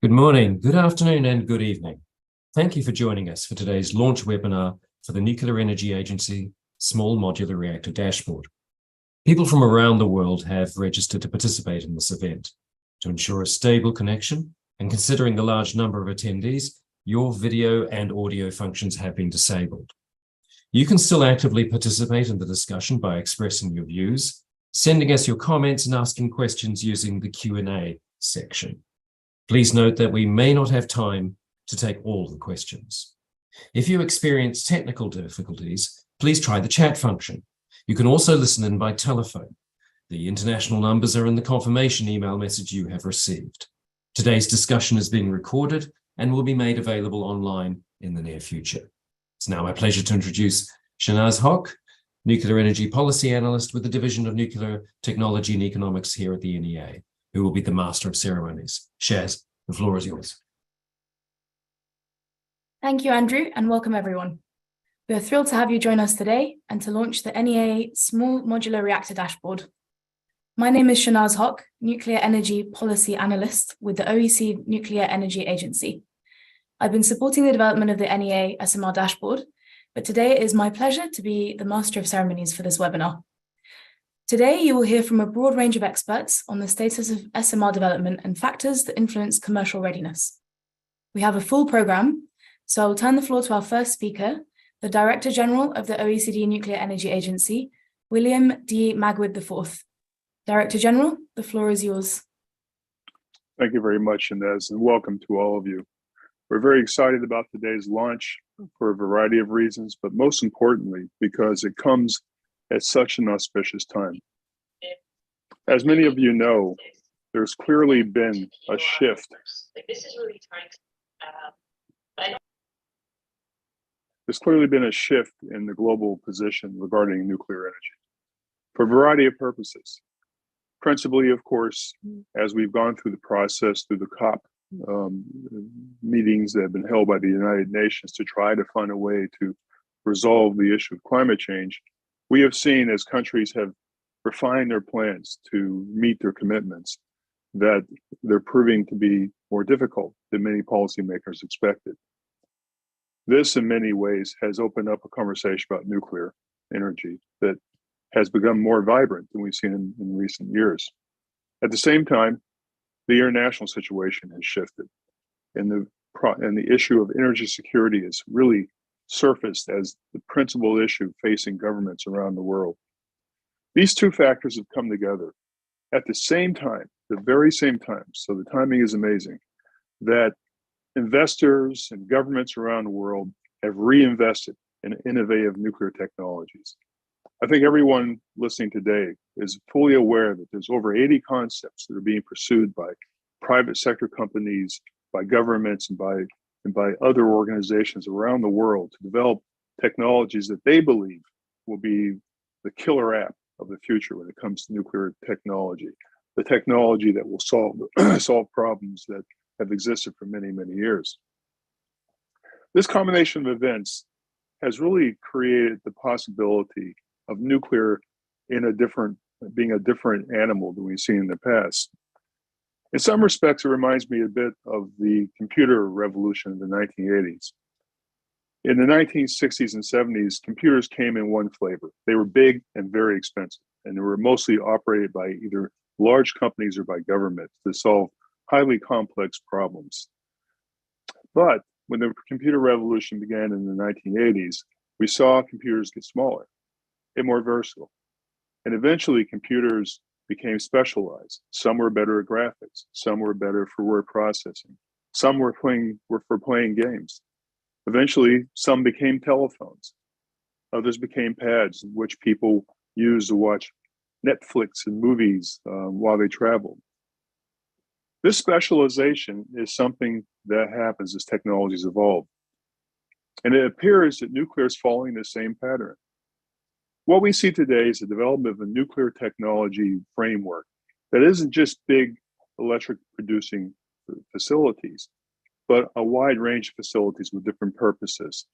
Good morning, good afternoon, and good evening. Thank you for joining us for today's launch webinar for the Nuclear Energy Agency Small Modular Reactor Dashboard. People from around the world have registered to participate in this event. To ensure a stable connection, and considering the large number of attendees, your video and audio functions have been disabled. You can still actively participate in the discussion by expressing your views, sending us your comments, and asking questions using the Q&A section. Please note that we may not have time to take all the questions. If you experience technical difficulties, please try the chat function. You can also listen in by telephone. The international numbers are in the confirmation email message you have received. Today's discussion is being recorded and will be made available online in the near future. It's now my pleasure to introduce Shanaz Hock, Nuclear Energy Policy Analyst with the Division of Nuclear Technology and Economics here at the NEA, who will be the Master of Ceremonies. Shaz, the floor is yours. Thank you, Andrew, and welcome everyone. We are thrilled to have you join us today and to launch the NEA Small Modular Reactor Dashboard. My name is Shanaz Hock, Nuclear Energy Policy Analyst with the OECD Nuclear Energy Agency. I've been supporting the development of the NEA SMR Dashboard, but today it is my pleasure to be the Master of Ceremonies for this webinar. Today, you will hear from a broad range of experts on the status of SMR development and factors that influence commercial readiness. We have a full program, so I will turn the floor to our first speaker, the Director General of the OECD Nuclear Energy Agency, William D. Magwood IV. Director General, the floor is yours. Thank you very much, Inez, and welcome to all of you. We're very excited about today's launch for a variety of reasons, but most importantly, because it comes at such an auspicious time. As many of you know, there's clearly been a shift. There's clearly been a shift in the global position regarding nuclear energy for a variety of purposes. Principally, of course, as we've gone through the process, through the COP meetings that have been held by the United Nations to try to find a way to resolve the issue of climate change, we have seen as countries have refined their plans to meet their commitments that they're proving to be more difficult than many policymakers expected. This, in many ways, has opened up a conversation about nuclear energy that has become more vibrant than we've seen in recent years. At the same time, the international situation has shifted, and the issue of energy security is really surfaced as the principal issue facing governments around the world. These two factors have come together at the same time, the very same time, so the timing is amazing, that investors and governments around the world have reinvested in innovative nuclear technologies. I think everyone listening today is fully aware that there's over 80 concepts that are being pursued by private sector companies, by governments, and by other organizations around the world to develop technologies that they believe will be the killer app of the future when it comes to nuclear technology, the technology that will solve problems that have existed for many, many years. This combination of events has really created the possibility of nuclear being a different animal than we've seen in the past. In some respects, it reminds me a bit of the computer revolution in the 1980s. In the 1960s and 70s, computers came in one flavor. They were big and very expensive, and they were mostly operated by either large companies or by governments to solve highly complex problems. But when the computer revolution began in the 1980s, we saw computers get smaller and more versatile. And eventually computers became specialized. Some were better at graphics. Some were better for word processing. Some were for playing games. Eventually, some became telephones. Others became pads, which people used to watch Netflix and movies while they traveled. This specialization is something that happens as technologies evolve. And it appears that nuclear is following the same pattern. What we see today is the development of a nuclear technology framework that isn't just big electric producing facilities, but a wide range of facilities with different purposes.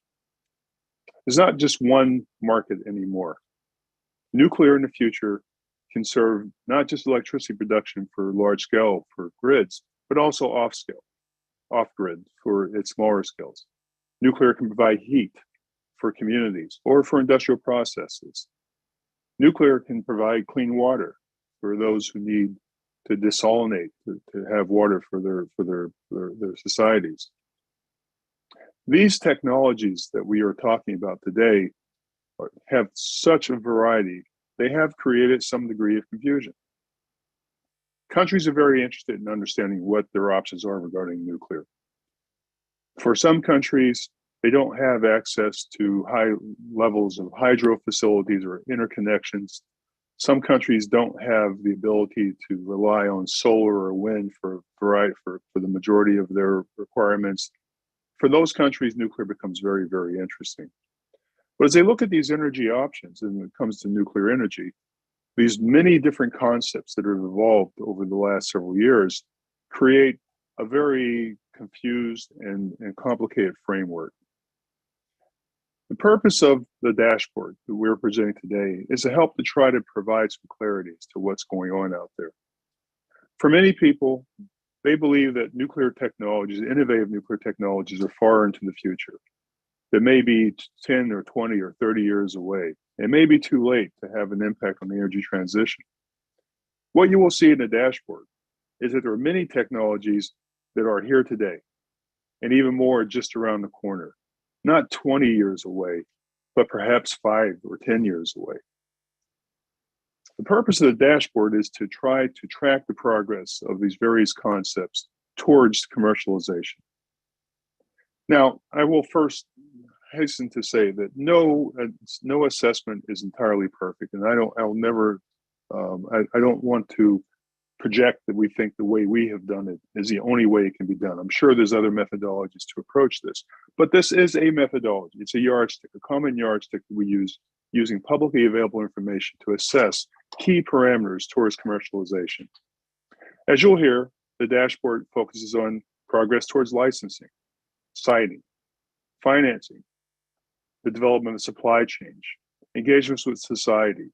There's not just one market anymore. Nuclear in the future can serve not just electricity production for large scale, for grids, but also off scale. off-grid for its smaller scales. Nuclear can provide heat for communities or for industrial processes. Nuclear can provide clean water for those who need to desalinate, to have water for their societies. These technologies that we are talking about today have such a variety, they have created some degree of confusion. Countries are very interested in understanding what their options are regarding nuclear. For some countries, they don't have access to high levels of hydro facilities or interconnections. Some countries don't have the ability to rely on solar or wind for the majority of their requirements. For those countries, nuclear becomes very, very interesting. But as they look at these energy options, and when it comes to nuclear energy, these many different concepts that have evolved over the last several years create a very confused and complicated framework. The purpose of the dashboard that we're presenting today is to help to try to provide some clarity as to what's going on out there. For many people, they believe that nuclear technologies, innovative nuclear technologies, are far into the future. That may be 10 or 20 or 30 years away. It may be too late to have an impact on the energy transition. What you will see in the dashboard is that there are many technologies that are here today, and even more just around the corner. Not 20 years away, but perhaps 5 or 10 years away. The purpose of the dashboard is to try to track the progress of these various concepts towards commercialization. Now, I will first hasten to say that no assessment is entirely perfect, and I don't want to project that we think the way we have done it is the only way it can be done. I'm sure there's other methodologies to approach this, but this is a methodology. It's a yardstick, a common yardstick that we use using publicly available information to assess key parameters towards commercialization. As you'll hear, the dashboard focuses on progress towards licensing, siting, financing, the development of supply chain, engagements with society,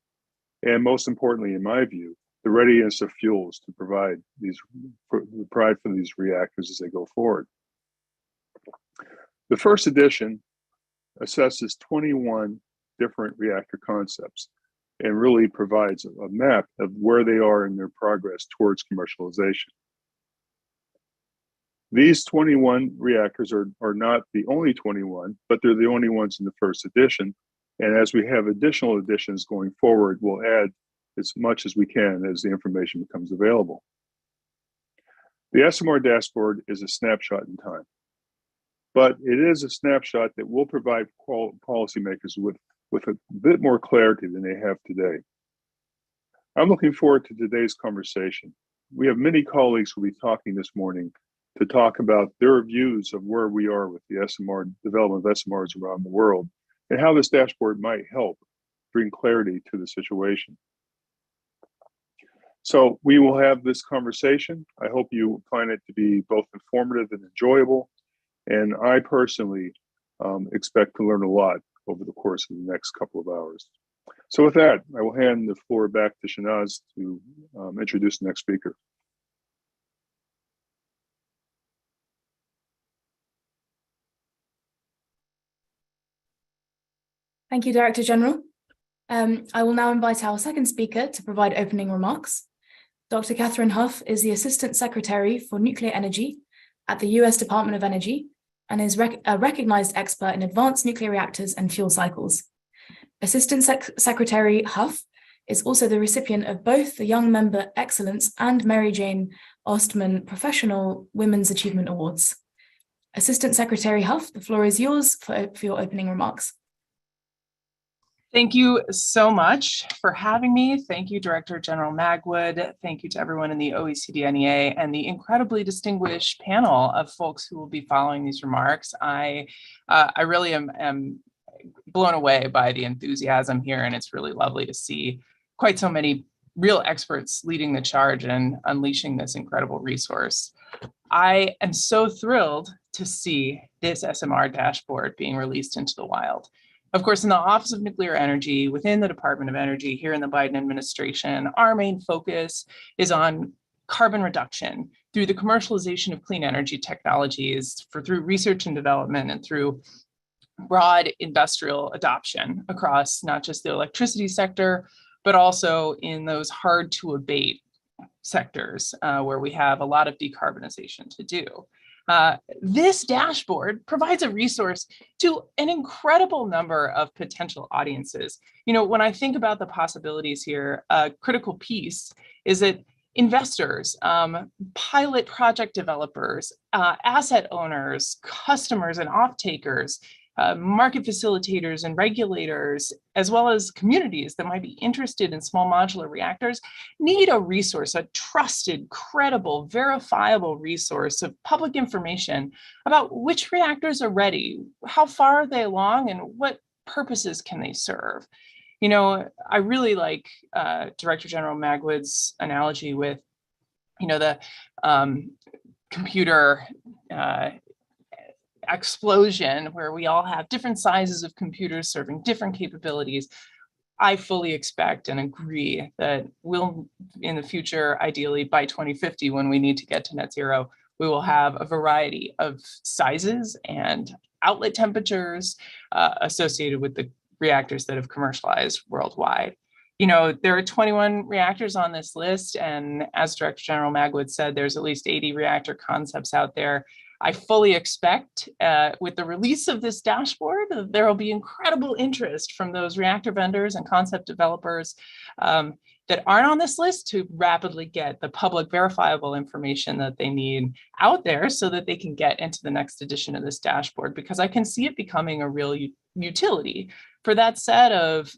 and most importantly, in my view, the readiness of fuels to provide for these reactors as they go forward. The first edition assesses 21 different reactor concepts and really provides a map of where they are in their progress towards commercialization. These 21 reactors are not the only 21, but they're the only ones in the first edition. And as we have additional editions going forward, we'll add as much as we can as the information becomes available. The SMR dashboard is a snapshot in time, but it is a snapshot that will provide policymakers with a bit more clarity than they have today. I'm looking forward to today's conversation. We have many colleagues who will be talking this morning to talk about their views of where we are with the SMR development of SMRs around the world and how this dashboard might help bring clarity to the situation. So we will have this conversation. I hope you find it to be both informative and enjoyable. And I personally expect to learn a lot over the course of the next couple of hours. So with that, I will hand the floor back to Shanaz to introduce the next speaker. Thank you, Director General. I will now invite our second speaker to provide opening remarks. Dr. Catherine Huff is the Assistant Secretary for Nuclear Energy at the US Department of Energy and is a recognized expert in advanced nuclear reactors and fuel cycles. Assistant Secretary Huff is also the recipient of both the Young Member Excellence and Mary Jane Ostman Professional Women's Achievement Awards. Assistant Secretary Huff, the floor is yours for your opening remarks. Thank you so much for having me. Thank you, Director General Magwood. Thank you to everyone in the OECD NEA and the incredibly distinguished panel of folks who will be following these remarks. I really am blown away by the enthusiasm here, and it's really lovely to see quite so many real experts leading the charge and unleashing this incredible resource. I am so thrilled to see this SMR dashboard being released into the wild. Of course, in the Office of Nuclear Energy, within the Department of Energy here in the Biden administration, our main focus is on carbon reduction through the commercialization of clean energy technologies, through research and development, and through broad industrial adoption across not just the electricity sector, but also in those hard to abate sectors where we have a lot of decarbonization to do. This dashboard provides a resource to an incredible number of potential audiences. When I think about the possibilities here, a critical piece is that investors, pilot project developers, asset owners, customers and off-takers, market facilitators and regulators, as well as communities that might be interested in small modular reactors, need a resource, a trusted, credible, verifiable resource of public information about which reactors are ready, how far are they along, and what purposes can they serve. I really like Director General Magwood's analogy with, the computer explosion where we all have different sizes of computers serving different capabilities. I fully expect and agree that we'll, in the future, ideally by 2050, when we need to get to net zero, we will have a variety of sizes and outlet temperatures associated with the reactors that have commercialized worldwide. There are 21 reactors on this list, and as Director General Magwood said, there's at least 80 reactor concepts out there. I fully expect with the release of this dashboard, there will be incredible interest from those reactor vendors and concept developers that aren't on this list to rapidly get the public verifiable information that they need out there so that they can get into the next edition of this dashboard, because I can see it becoming a real utility for that set of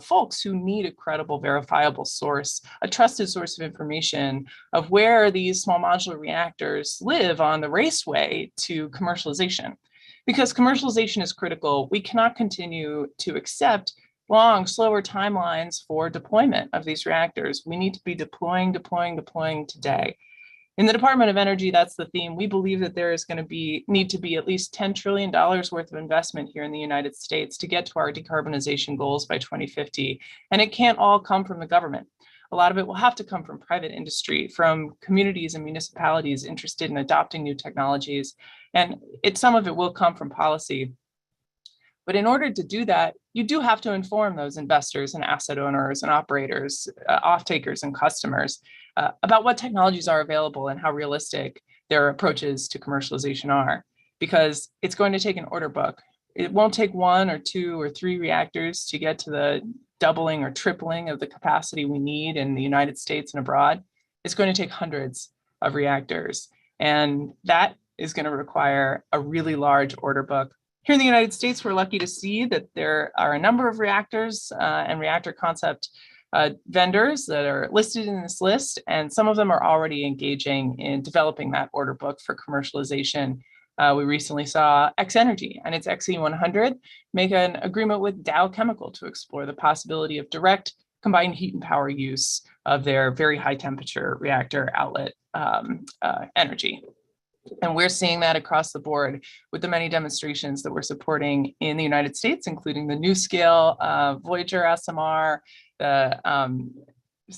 folks who need a credible, verifiable source, a trusted source of information of where these small modular reactors live on the raceway to commercialization. Because commercialization is critical, we cannot continue to accept long, slower timelines for deployment of these reactors. We need to be deploying today. In the Department of Energy, that's the theme. We believe that there is going to need to be at least $10 trillion worth of investment here in the United States to get to our decarbonization goals by 2050. And it can't all come from the government. A lot of it will have to come from private industry, from communities and municipalities interested in adopting new technologies. And some of it will come from policy. But in order to do that, you do have to inform those investors and asset owners and operators, off-takers and customers about what technologies are available and how realistic their approaches to commercialization are, because it's going to take an order book. It won't take 1 or 2 or 3 reactors to get to the doubling or tripling of the capacity we need in the United States and abroad. It's going to take hundreds of reactors, and that is going to require a really large order book. Here in the United States, we're lucky to see that there are a number of reactors and reactor concept vendors that are listed in this list, and some of them are already engaging in developing that order book for commercialization. We recently saw X Energy and its XE100 make an agreement with Dow Chemical to explore the possibility of direct combined heat and power use of their very high temperature reactor outlet energy. And we're seeing that across the board with the many demonstrations that we're supporting in the United States, including the NuScale Voyager SMR, the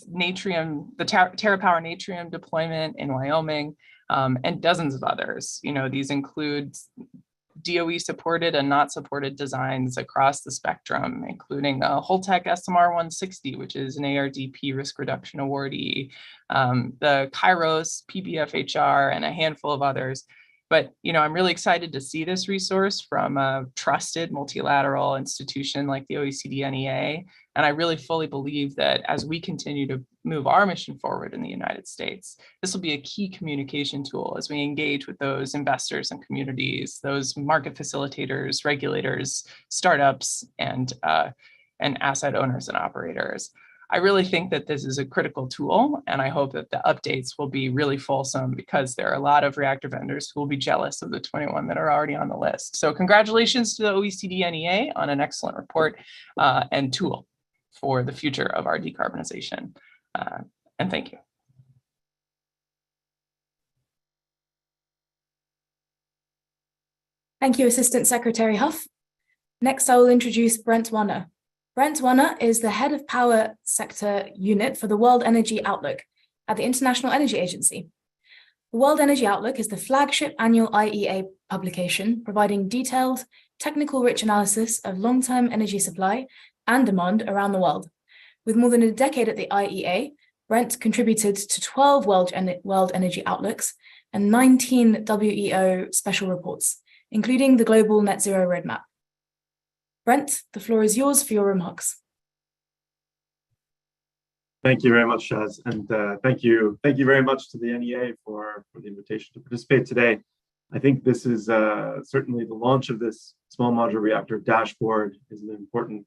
Natrium, the TerraPower Natrium deployment in Wyoming, and dozens of others. These include DOE supported and not supported designs across the spectrum, including Holtec SMR 160, which is an ARDP risk reduction awardee, the Kairos PBFHR, and a handful of others. But I'm really excited to see this resource from a trusted multilateral institution like the OECD NEA. And I really fully believe that as we continue to move our mission forward in the United States, this will be a key communication tool as we engage with those investors and communities, those market facilitators, regulators, startups, and asset owners and operators. I really think that this is a critical tool, and I hope that the updates will be really fulsome, because there are a lot of reactor vendors who will be jealous of the 21 that are already on the list. So congratulations to the OECD NEA on an excellent report and tool for the future of our decarbonization. And thank you. Thank you, Assistant Secretary Huff. Next, I will introduce Brent Warner. Brent Warner is the head of power sector unit for the World Energy Outlook at the International Energy Agency. The World Energy Outlook is the flagship annual IEA publication, providing detailed, technical-rich analysis of long-term energy supply and demand around the world. With more than a decade at the IEA, Brent contributed to 12 World Energy Outlooks and 19 WEO special reports, including the Global Net Zero Roadmap. Brent, the floor is yours for your remarks. Thank you very much, Shaz, and thank you very much to the NEA for the invitation to participate today. I think this is certainly the launch of this small modular reactor dashboard is an important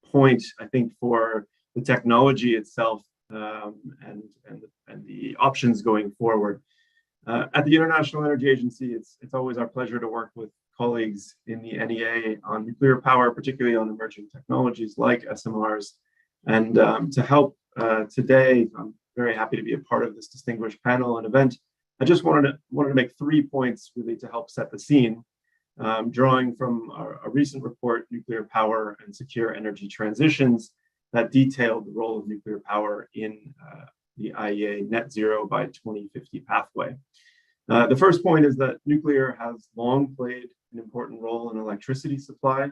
point, I think, for the technology itself and the options going forward. At the International Energy Agency, it's always our pleasure to work with colleagues in the NEA on nuclear power, particularly on emerging technologies like SMRs. And to help today, I'm very happy to be a part of this distinguished panel and event. I just wanted to make 3 points really to help set the scene, drawing from a recent report, Nuclear Power and Secure Energy Transitions, that detailed the role of nuclear power in the IEA net zero by 2050 pathway. The first point is that nuclear has long played an important role in electricity supply.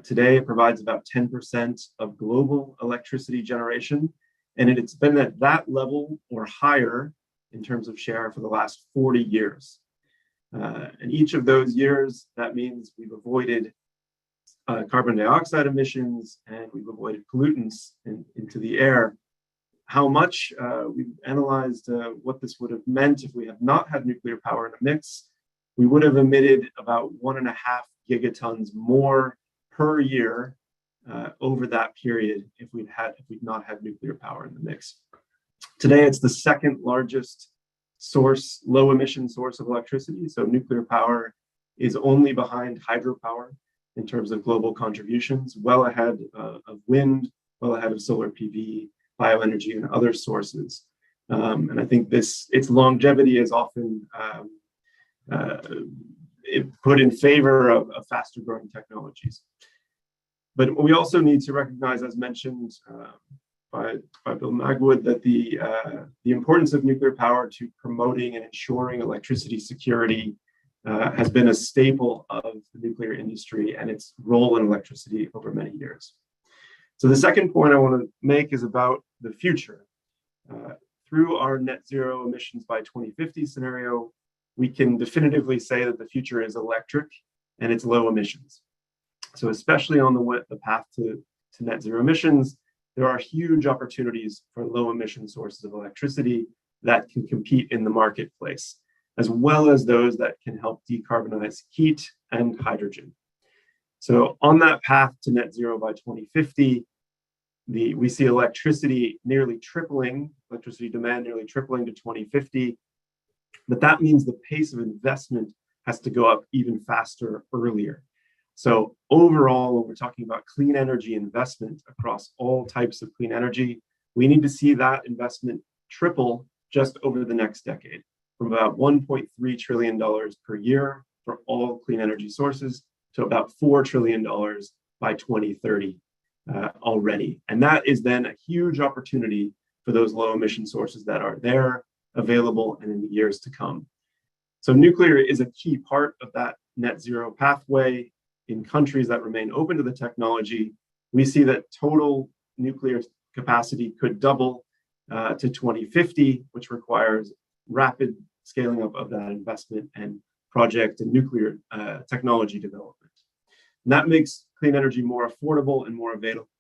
Today, it provides about 10% of global electricity generation, and it's been at that level or higher in terms of share for the last 40 years. And each of those years, that means we've avoided carbon dioxide emissions and we've avoided pollutants into the air. How much? We've analyzed what this would have meant if we had not had nuclear power in the mix. We would have emitted about 1.5 gigatons more per year over that period if we'd not had nuclear power in the mix. Today, it's the second largest low emission source of electricity. So nuclear power is only behind hydropower in terms of global contributions, well ahead of wind, well ahead of solar PV, bioenergy, and other sources. And I think its longevity is often put in favor of faster growing technologies. But we also need to recognize, as mentioned by Bill Magwood, that the importance of nuclear power to promoting and ensuring electricity security has been a staple of the nuclear industry and its role in electricity over many years. So the second point I want to make is about the future. Through our net zero emissions by 2050 scenario, we can definitively say that the future is electric and it's low emissions. So especially on the path to net zero emissions, there are huge opportunities for low emission sources of electricity that can compete in the marketplace, as well as those that can help decarbonize heat and hydrogen. So on that path to net zero by 2050, we see electricity demand nearly tripling to 2050, but that means the pace of investment has to go up even faster earlier. So overall, when we're talking about clean energy investment across all types of clean energy, we need to see that investment triple just over the next decade, from about $1.3 trillion per year for all clean energy sources to about $4 trillion by 2030 already. And that is then a huge opportunity for those low emission sources that are there, available, and in the years to come. So nuclear is a key part of that net zero pathway. In countries that remain open to the technology, we see that total nuclear capacity could double to 2050, which requires rapid scaling up of that investment and project and nuclear technology development. And that makes clean energy more affordable and more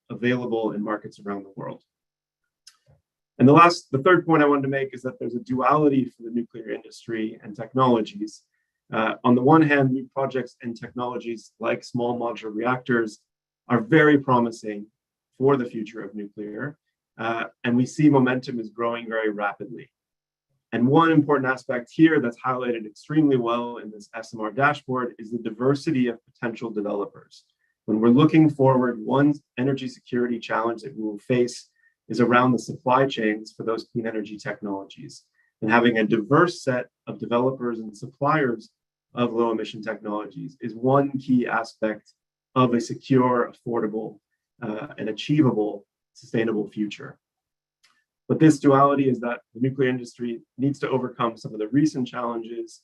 available in markets around the world. And the third point I wanted to make is that there's a duality for the nuclear industry and technologies. On the one hand, new projects and technologies like small modular reactors are very promising for the future of nuclear, and we see momentum is growing very rapidly. And one important aspect here that's highlighted extremely well in this SMR dashboard is the diversity of potential developers. When we're looking forward, one energy security challenge that we will face is around the supply chains for those clean energy technologies. And having a diverse set of developers and suppliers of low emission technologies is one key aspect of a secure, affordable, and achievable sustainable future. But this duality is that the nuclear industry needs to overcome some of the recent challenges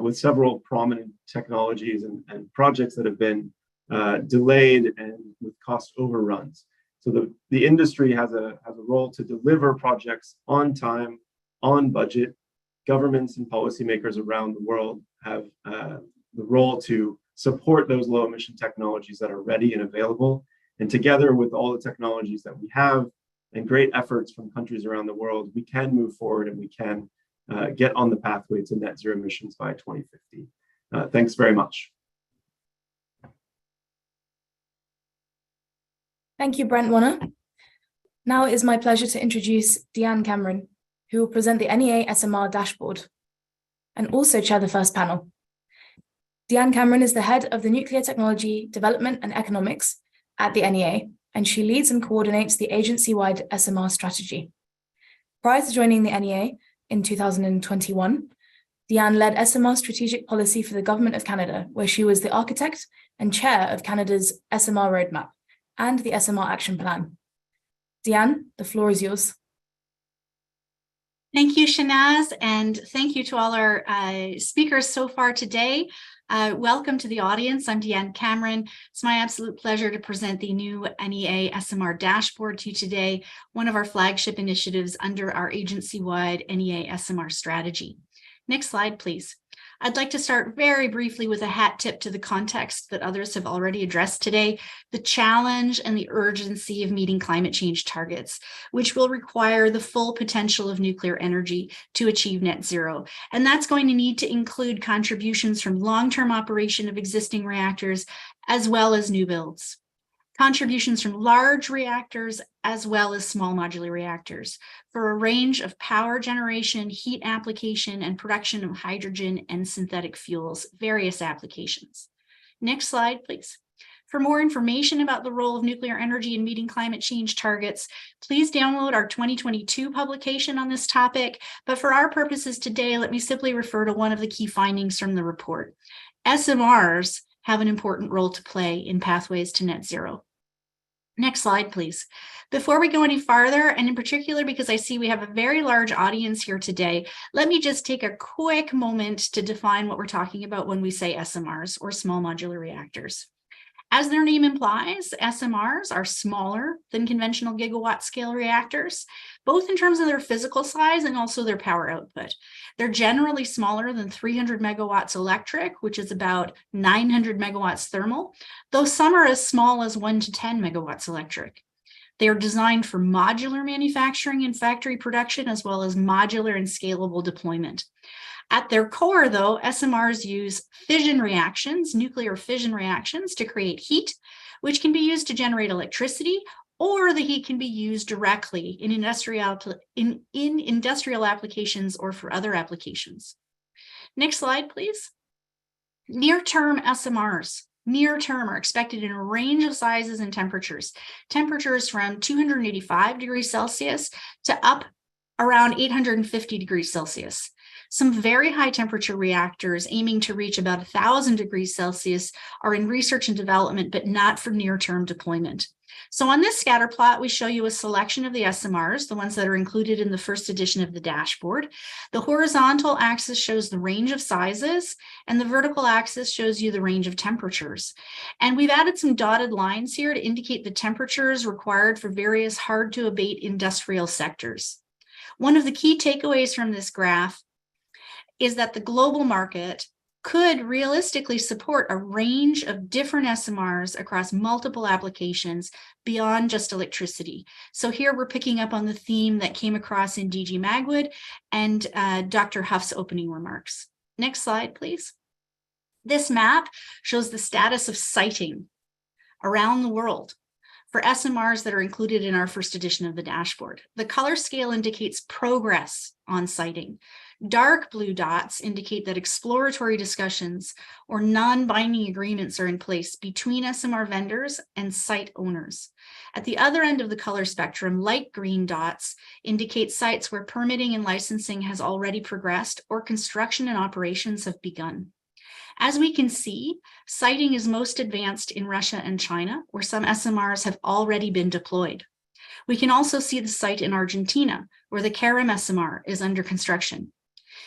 with several prominent technologies and projects that have been delayed and with cost overruns. So the industry has a role to deliver projects on time, on budget. Governments and policymakers around the world have the role to support those low emission technologies that are ready and available. And together with all the technologies that we have and great efforts from countries around the world, we can move forward and we can get on the pathway to net zero emissions by 2050. Thanks very much. Thank you, Brent Warner. Now it is my pleasure to introduce Deanne Cameron, who will present the NEA SMR Dashboard and also chair the first panel. Deanne Cameron is the head of the Nuclear Technology Development and Economics at the NEA, and she leads and coordinates the agency-wide SMR strategy. Prior to joining the NEA in 2021, Deanne led SMR strategic policy for the Government of Canada, where she was the architect and chair of Canada's SMR roadmap and the SMR action plan. Deanne, the floor is yours. Thank you, Shanaz, and thank you to all our speakers so far today. Welcome to the audience. I'm Deanne Cameron. It's my absolute pleasure to present the new NEA SMR Dashboard to you today, one of our flagship initiatives under our agency-wide NEA SMR strategy. Next slide, please. I'd like to start very briefly with a hat tip to the context that others have already addressed today, the challenge and the urgency of meeting climate change targets, which will require the full potential of nuclear energy to achieve net zero. And that's going to need to include contributions from long-term operation of existing reactors, as well as new builds. Contributions from large reactors as well as small modular reactors for a range of power generation, heat application, and production of hydrogen and synthetic fuels, various applications. Next slide, please. For more information about the role of nuclear energy in meeting climate change targets, please download our 2022 publication on this topic. But for our purposes today, let me simply refer to one of the key findings from the report. SMRs have an important role to play in pathways to net zero. Next slide, please. Before we go any farther, and in particular because I see we have a very large audience here today, let me just take a quick moment to define what we're talking about when we say SMRs, or small modular reactors. As their name implies, SMRs are smaller than conventional gigawatt scale reactors, both in terms of their physical size and also their power output. They're generally smaller than 300 megawatts electric, which is about 900 megawatts thermal, though some are as small as 1 to 10 megawatts electric. They are designed for modular manufacturing and factory production, as well as modular and scalable deployment. At their core, though, SMRs use fission reactions, nuclear fission reactions, to create heat, which can be used to generate electricity, or the heat can be used directly in industrial applications or for other applications. Next slide, please. Near-term SMRs. Near-term are expected in a range of sizes and temperatures. Temperatures from 285 degrees Celsius to up around 850 degrees Celsius. Some very high temperature reactors aiming to reach about 1,000 degrees Celsius are in research and development, but not for near-term deployment. So on this scatter plot, we show you a selection of the SMRs, the ones that are included in the first edition of the dashboard. The horizontal axis shows the range of sizes, and the vertical axis shows you the range of temperatures. And we've added some dotted lines here to indicate the temperatures required for various hard-to-abate industrial sectors. One of the key takeaways from this graph is that the global market could realistically support a range of different SMRs across multiple applications beyond just electricity. So here we're picking up on the theme that came across in DG Magwood and Dr. Huff's opening remarks. Next slide, please. This map shows the status of siting around the world for SMRs that are included in our first edition of the dashboard. The color scale indicates progress on siting. Dark blue dots indicate that exploratory discussions or non-binding agreements are in place between SMR vendors and site owners. At the other end of the color spectrum, light green dots indicate sites where permitting and licensing has already progressed or construction and operations have begun. As we can see, siting is most advanced in Russia and China, where some SMRs have already been deployed. We can also see the site in Argentina, where the Carem SMR is under construction.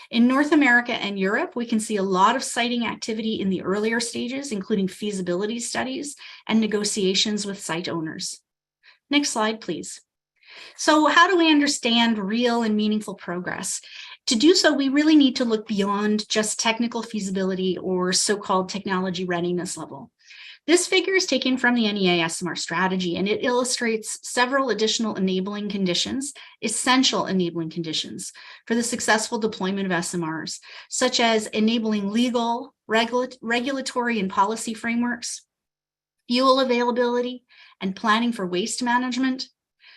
In North America and Europe, we can see a lot of siting activity in the earlier stages, including feasibility studies and negotiations with site owners. Next slide, please. So how do we understand real and meaningful progress? To do so, we really need to look beyond just technical feasibility or so-called technology readiness level. This figure is taken from the NEA SMR strategy, and it illustrates several additional enabling conditions, essential enabling conditions for the successful deployment of SMRs, such as enabling legal, regulatory, and policy frameworks, fuel availability and planning for waste management,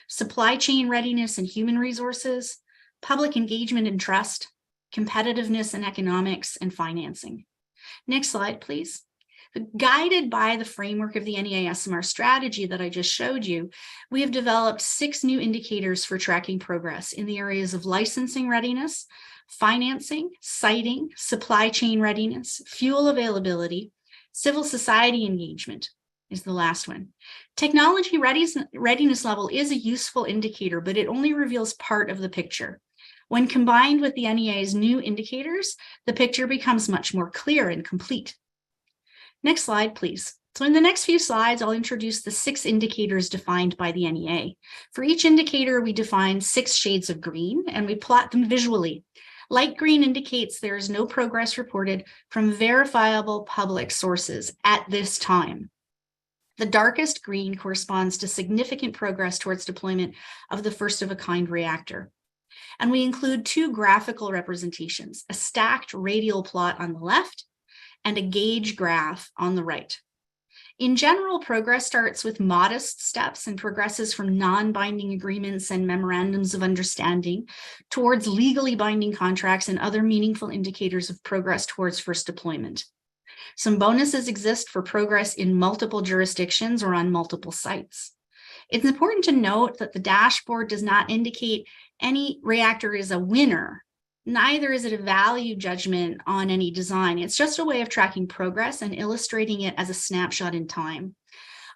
supply chain readiness and human resources, public engagement and trust, competitiveness and economics, and financing. Next slide, please. Guided by the framework of the NEA SMR strategy that I just showed you, we have developed 6 new indicators for tracking progress in the areas of licensing readiness, financing, siting, supply chain readiness, fuel availability, civil society engagement is the last one. Technology readiness level is a useful indicator, but it only reveals part of the picture. When combined with the NEA's new indicators, the picture becomes much more clear and complete. Next slide, please. So in the next few slides, I'll introduce the 6 indicators defined by the NEA. For each indicator, we define 6 shades of green, and we plot them visually. Light green indicates there is no progress reported from verifiable public sources at this time. The darkest green corresponds to significant progress towards deployment of the first-of-a-kind reactor. And we include 2 graphical representations, a stacked radial plot on the left and a gauge graph on the right. In general, progress starts with modest steps and progresses from non-binding agreements and memorandums of understanding towards legally binding contracts and other meaningful indicators of progress towards first deployment. Some bonuses exist for progress in multiple jurisdictions or on multiple sites. It's important to note that the dashboard does not indicate any reactor is a winner. Neither is it a value judgment on any design. It's just a way of tracking progress and illustrating it as a snapshot in time.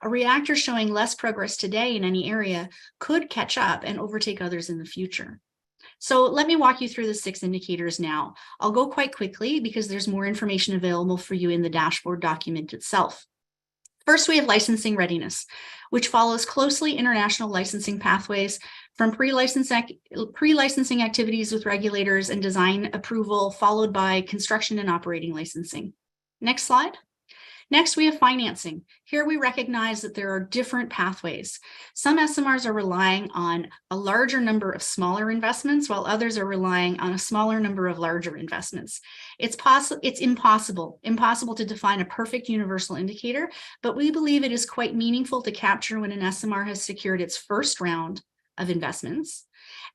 A reactor showing less progress today in any area could catch up and overtake others in the future. So let me walk you through the 6 indicators now. I'll go quite quickly because there's more information available for you in the dashboard document itself. First, we have licensing readiness, which follows closely international licensing pathways from pre-licensing activities with regulators and design approval, followed by construction and operating licensing. Next slide. Next, we have financing. Here we recognize that there are different pathways. Some SMRs are relying on a larger number of smaller investments, while others are relying on a smaller number of larger investments. It's impossible to define a perfect universal indicator, but we believe it is quite meaningful to capture when an SMR has secured its first round of investments.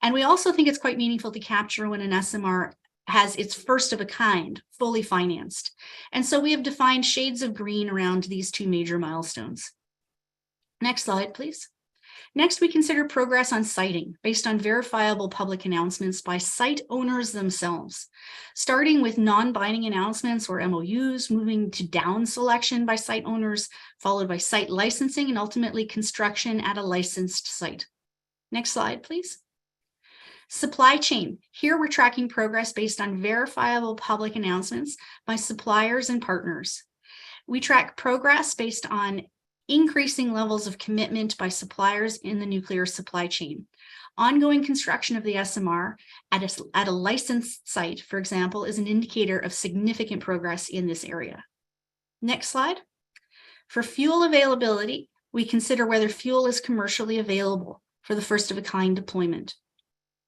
And we also think it's quite meaningful to capture when an SMR has its first of a kind, fully financed. And so we have defined shades of green around these 2 major milestones. Next slide, please. Next, we consider progress on siting based on verifiable public announcements by site owners themselves, starting with non-binding announcements or MOUs, moving to down selection by site owners, followed by site licensing, and ultimately construction at a licensed site. Next slide, please. Supply chain. Here we're tracking progress based on verifiable public announcements by suppliers and partners. We track progress based on increasing levels of commitment by suppliers in the nuclear supply chain. Ongoing construction of the SMR at a licensed site, for example, is an indicator of significant progress in this area. Next slide. For fuel availability, we consider whether fuel is commercially available for the first-of-a-kind deployment.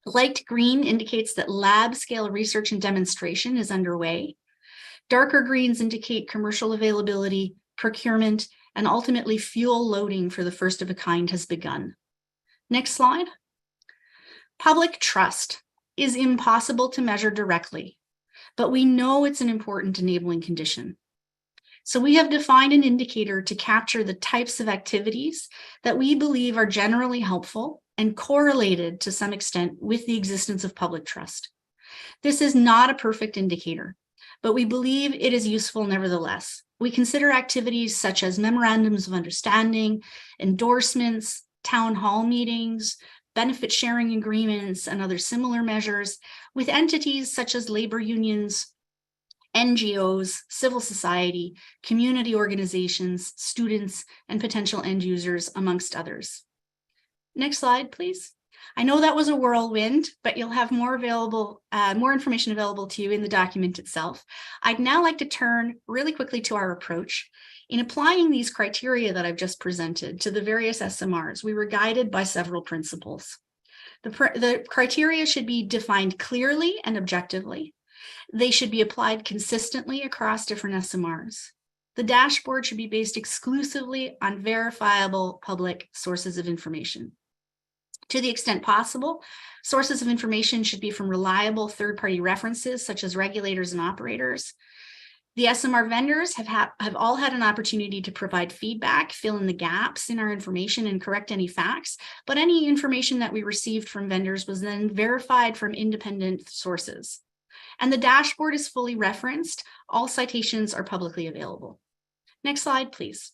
Light green indicates that lab scale research and demonstration is underway. Darker greens indicate commercial availability, procurement, and ultimately fuel loading for the first of a kind has begun. Next slide. Public trust is impossible to measure directly, but we know it's an important enabling condition. So we have defined an indicator to capture the types of activities that we believe are generally helpful and correlated to some extent with the existence of public trust. This is not a perfect indicator, but we believe it is useful nevertheless. We consider activities such as memorandums of understanding, endorsements, town hall meetings, benefit sharing agreements, and other similar measures with entities such as labor unions, NGOs, civil society, community organizations, students, and potential end users, amongst others. Next slide, please. I know that was a whirlwind, but you'll have more information available to you in the document itself. I'd now like to turn really quickly to our approach. In applying these criteria that I've just presented to the various SMRs, we were guided by several principles. The criteria should be defined clearly and objectively. They should be applied consistently across different SMRs. The dashboard should be based exclusively on verifiable public sources of information. To the extent possible, sources of information should be from reliable third-party references, such as regulators and operators. The SMR vendors have all had an opportunity to provide feedback, fill in the gaps in our information, and correct any facts, but any information that we received from vendors was then verified from independent sources. And the dashboard is fully referenced. All citations are publicly available. Next slide, please.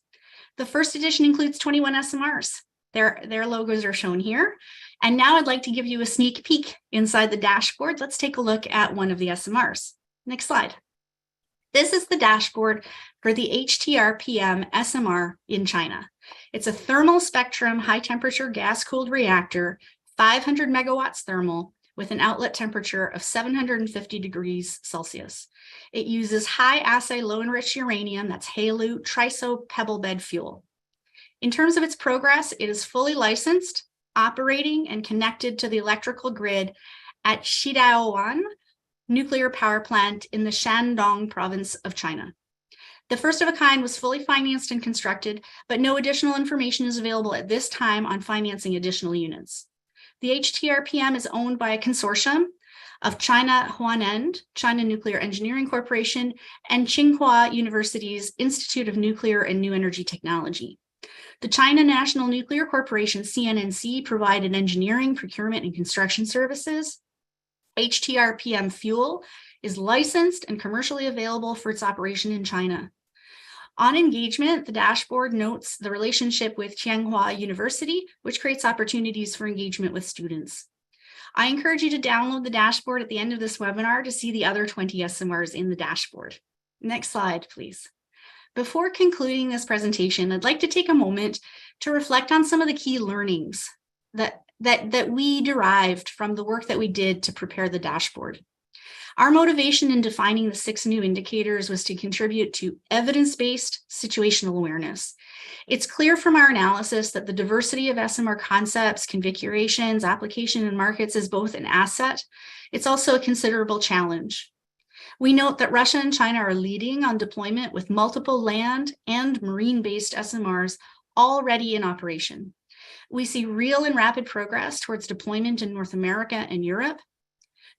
The first edition includes 21 SMRs. Their logos are shown here. And now I'd like to give you a sneak peek inside the dashboard. Let's take a look at one of the SMRs. Next slide. This is the dashboard for the HTRPM SMR in China. It's a thermal spectrum high temperature gas cooled reactor, 500 megawatts thermal, with an outlet temperature of 750 degrees Celsius. It uses high assay low enriched uranium, that's HALEU triso pebble bed fuel. In terms of its progress, it is fully licensed, operating, and connected to the electrical grid at Shidaowan nuclear power plant in the Shandong province of China. The first of a kind was fully financed and constructed, but no additional information is available at this time on financing additional units. The HTRPM is owned by a consortium of China Huaneng, China Nuclear Engineering Corporation, and Tsinghua University's Institute of Nuclear and New Energy Technology. The China National Nuclear Corporation, CNNC, provided engineering, procurement, and construction services. HTRPM fuel is licensed and commercially available for its operation in China. On engagement, the dashboard notes the relationship with Tsinghua University, which creates opportunities for engagement with students. I encourage you to download the dashboard at the end of this webinar to see the other 20 SMRs in the dashboard. Next slide, please. Before concluding this presentation, I'd like to take a moment to reflect on some of the key learnings that we derived from the work that we did to prepare the dashboard. Our motivation in defining the 6 new indicators was to contribute to evidence-based situational awareness. It's clear from our analysis that the diversity of SMR concepts, configurations, application, and markets is both an asset. It's also a considerable challenge. We note that Russia and China are leading on deployment with multiple land and marine-based SMRs already in operation. We see real and rapid progress towards deployment in North America and Europe.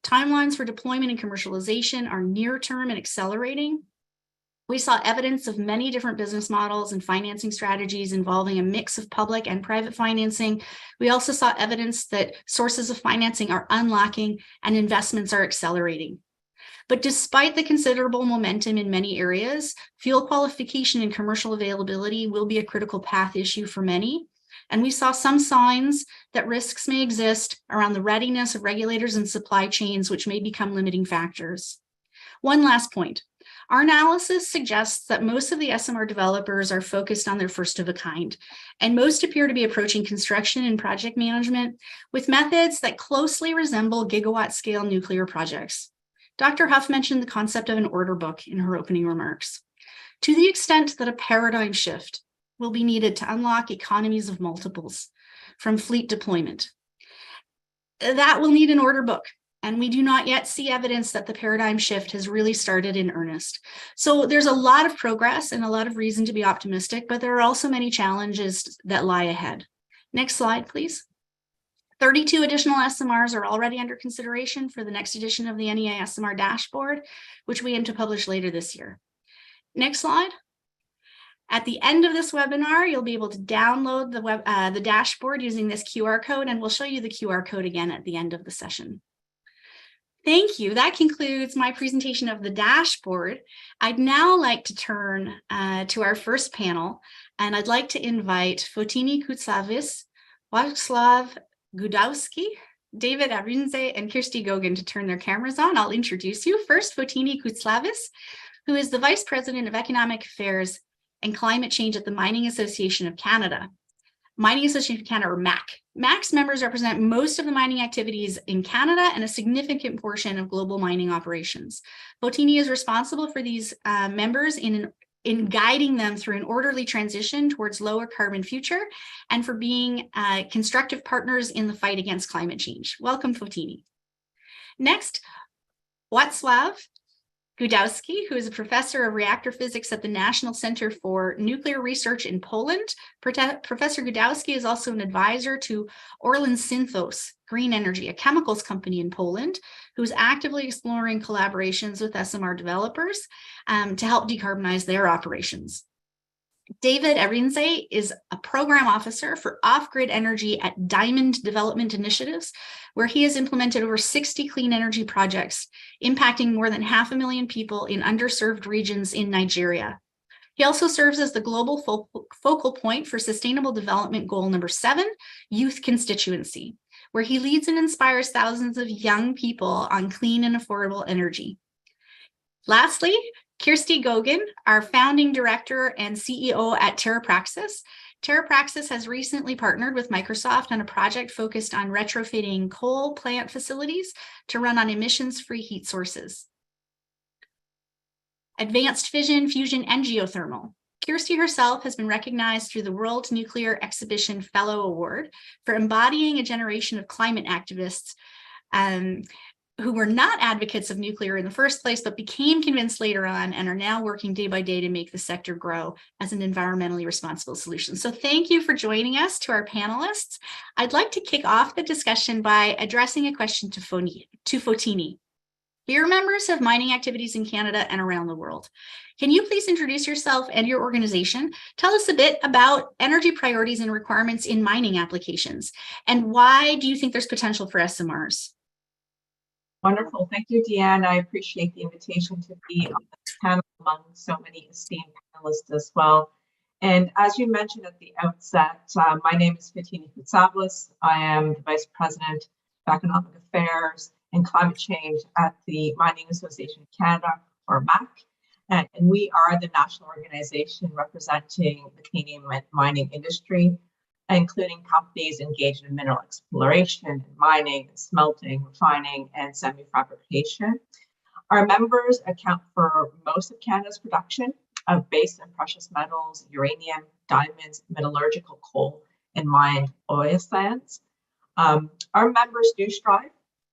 Timelines for deployment and commercialization are near-term and accelerating. We saw evidence of many different business models and financing strategies involving a mix of public and private financing. We also saw evidence that sources of financing are unlocking and investments are accelerating. But despite the considerable momentum in many areas, fuel qualification and commercial availability will be a critical path issue for many. And we saw some signs that risks may exist around the readiness of regulators and supply chains, which may become limiting factors. One last point. Our analysis suggests that most of the SMR developers are focused on their first of a kind, and most appear to be approaching construction and project management with methods that closely resemble gigawatt-scale nuclear projects. Dr. Huff mentioned the concept of an order book in her opening remarks. To the extent that a paradigm shift will be needed to unlock economies of multiples from fleet deployment, that will need an order book. And we do not yet see evidence that the paradigm shift has really started in earnest. So there's a lot of progress and a lot of reason to be optimistic, but there are also many challenges that lie ahead. Next slide, please. 32 additional SMRs are already under consideration for the next edition of the NEA SMR Dashboard, which we aim to publish later this year. Next slide. At the end of this webinar, you'll be able to download the dashboard using this QR code, and we'll show you the QR code again at the end of the session. Thank you. That concludes my presentation of the dashboard. I'd now like to turn to our first panel, and I'd like to invite Fotini Koutsavis, Władysław Gudowski, David Arunze, and Kirsty Gogan to turn their cameras on. I'll introduce you. First, Fotini Koutslavis, who is the Vice President of Economic Affairs and Climate Change at the Mining Association of Canada. Mining Association of Canada, or MAC. MAC's members represent most of the mining activities in Canada and a significant portion of global mining operations. Fotini is responsible for these members in guiding them through an orderly transition towards lower carbon future and for being constructive partners in the fight against climate change. Welcome, Fotini. Next, Władysław Gudowski, who is a professor of reactor physics at the National Center for Nuclear Research in Poland. Professor Gudowski is also an advisor to Orlen Synthos Green Energy, a chemicals company in Poland, who's actively exploring collaborations with SMR developers to help decarbonize their operations. David Arunze is a program officer for off-grid energy at Diamond Development Initiatives, where he has implemented over 60 clean energy projects, impacting more than 500,000 people in underserved regions in Nigeria. He also serves as the global focal point for Sustainable Development Goal number 7, Youth Constituency, where he leads and inspires thousands of young people on clean and affordable energy. Lastly, Kirsty Gogan, our founding director and CEO at TerraPraxis. TerraPraxis has recently partnered with Microsoft on a project focused on retrofitting coal plant facilities to run on emissions-free heat sources. Advanced fission, fusion, and geothermal. Kirsty herself has been recognized through the World Nuclear Exhibition Fellow Award for embodying a generation of climate activists who were not advocates of nuclear in the first place, but became convinced later on and are now working day by day to make the sector grow as an environmentally responsible solution. So thank you for joining us, to our panelists. I'd like to kick off the discussion by addressing a question to Fotini. You're members of mining activities in Canada and around the world. Can you please introduce yourself and your organization? Tell us a bit about energy priorities and requirements in mining applications, and why do you think there's potential for SMRs? Wonderful. Thank you, Deanne. I appreciate the invitation to be on this panel among so many esteemed panelists as well. And as you mentioned at the outset, my name is Fotini Koutslavis. I am the Vice President of Economic Affairs and Climate Change at the Mining Association of Canada, or MAC. And we are the national organization representing the Canadian mining industry, including companies engaged in mineral exploration, mining, smelting, refining, and semi-fabrication. Our members account for most of Canada's production of base and precious metals, uranium, diamonds, metallurgical coal, and mined oil sands. Our members do strive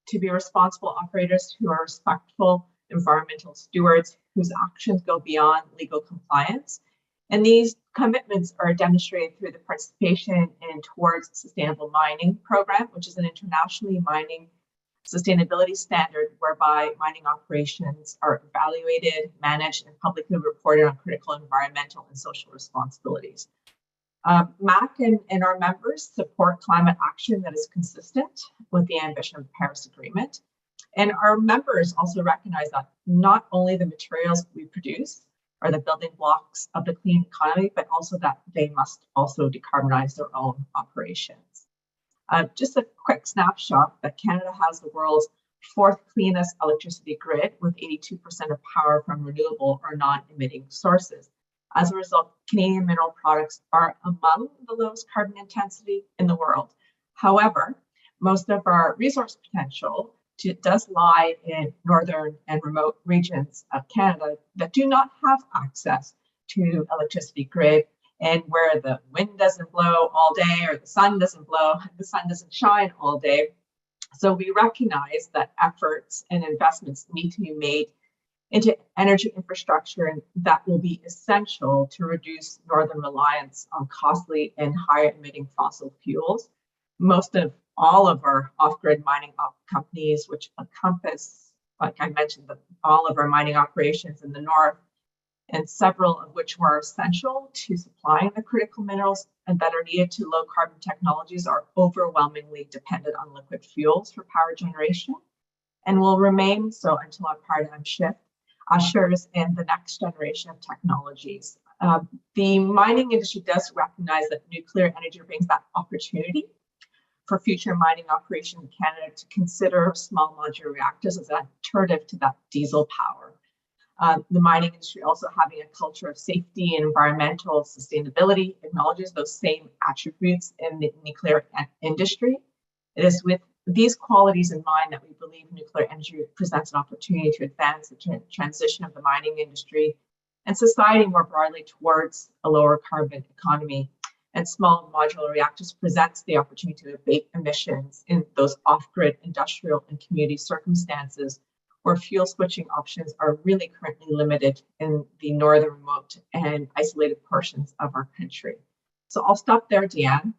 to be responsible operators who are respectful environmental stewards whose actions go beyond legal compliance. And these commitments are demonstrated through the participation in Towards Sustainable Mining program, which is an internationally mining sustainability standard whereby mining operations are evaluated, managed, and publicly reported on critical environmental and social responsibilities. MAC and our members support climate action that is consistent with the ambition of the Paris Agreement. And our members also recognize that not only the materials we produce are the building blocks of the clean economy, but also that they must also decarbonize their own operations. Just a quick snapshot that Canada has the world's 4th cleanest electricity grid with 82% of power from renewable or non-emitting sources. As a result, Canadian mineral products are among the lowest carbon intensity in the world. However, most of our resource potential does lie in northern and remote regions of Canada that do not have access to electricity grid, and where the wind doesn't blow all day or the sun doesn't shine all day. So we recognize that efforts and investments need to be made into energy infrastructure, and that will be essential to reduce northern reliance on costly and high emitting fossil fuels. Most of all of our off-grid mining companies, which encompass, like I mentioned, all of our mining operations in the north, and several of which were essential to supplying the critical minerals and that are needed to low carbon technologies, are overwhelmingly dependent on liquid fuels for power generation and will remain so until our paradigm shift ushers in the next generation of technologies. The mining industry does recognize that nuclear energy brings that opportunity for future mining operation in Canada to consider small modular reactors as an alternative to that diesel power. The mining industry also having a culture of safety and environmental sustainability acknowledges those same attributes in the nuclear industry. It is with these qualities in mind that we believe nuclear energy presents an opportunity to advance the transition of the mining industry and society more broadly towards a lower carbon economy. And small modular reactors presents the opportunity to abate emissions in those off-grid industrial and community circumstances where fuel switching options are really currently limited in the northern remote and isolated portions of our country. So I'll stop there, Deanne.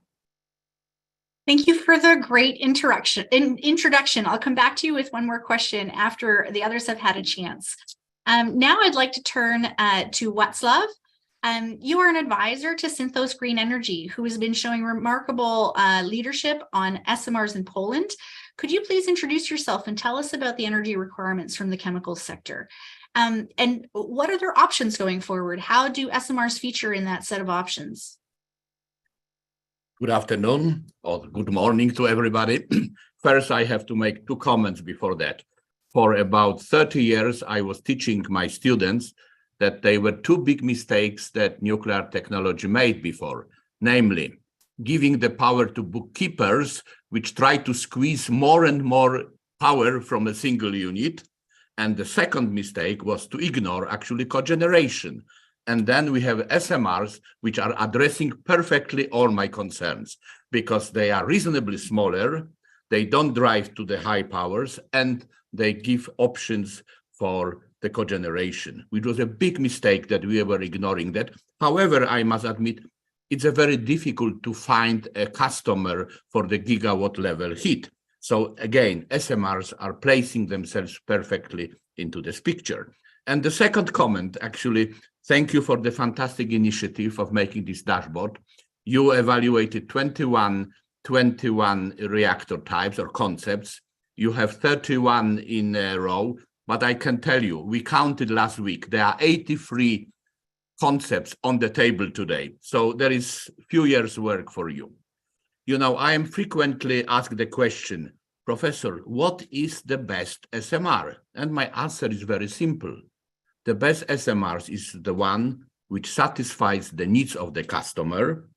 Thank you for the great introduction. I'll come back to you with one more question after the others have had a chance. Now I'd like to turn to Václav. You are an advisor to Synthos Green Energy, who has been showing remarkable leadership on SMRs in Poland. Could you please introduce yourself and tell us about the energy requirements from the chemical sector? And what are their options going forward? How do SMRs feature in that set of options? Good afternoon or good morning to everybody. First, I have to make two comments before that. For about 30 years, I was teaching my students that there were two big mistakes that nuclear technology made before, namely giving the power to bookkeepers, which try to squeeze more and more power from a single unit. And the second mistake was to ignore actually cogeneration. And then we have SMRs, which are addressing perfectly all my concerns because they are reasonably smaller, they don't drive to the high powers, and they give options for the cogeneration, which was a big mistake that we were ignoring that. However, I must admit, it's very difficult to find a customer for the gigawatt level heat. So again, SMRs are placing themselves perfectly into this picture. And the second comment, actually, thank you for the fantastic initiative of making this dashboard. You evaluated 21 reactor types or concepts. You have 31 in a row, but I can tell you, we counted last week, there are 83 concepts on the table today. So there is few years work for you. You know, I am frequently asked the question, Professor, what is the best SMR? And my answer is very simple. The best SMRs is the one which satisfies the needs of the customer,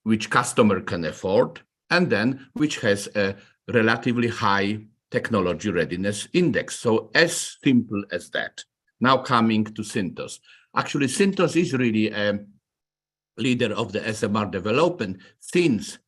which customer can afford, and then which has a relatively high technology readiness index. So as simple as that. Now coming to Synthos. Actually, Synthos is really a leader of the SMR development since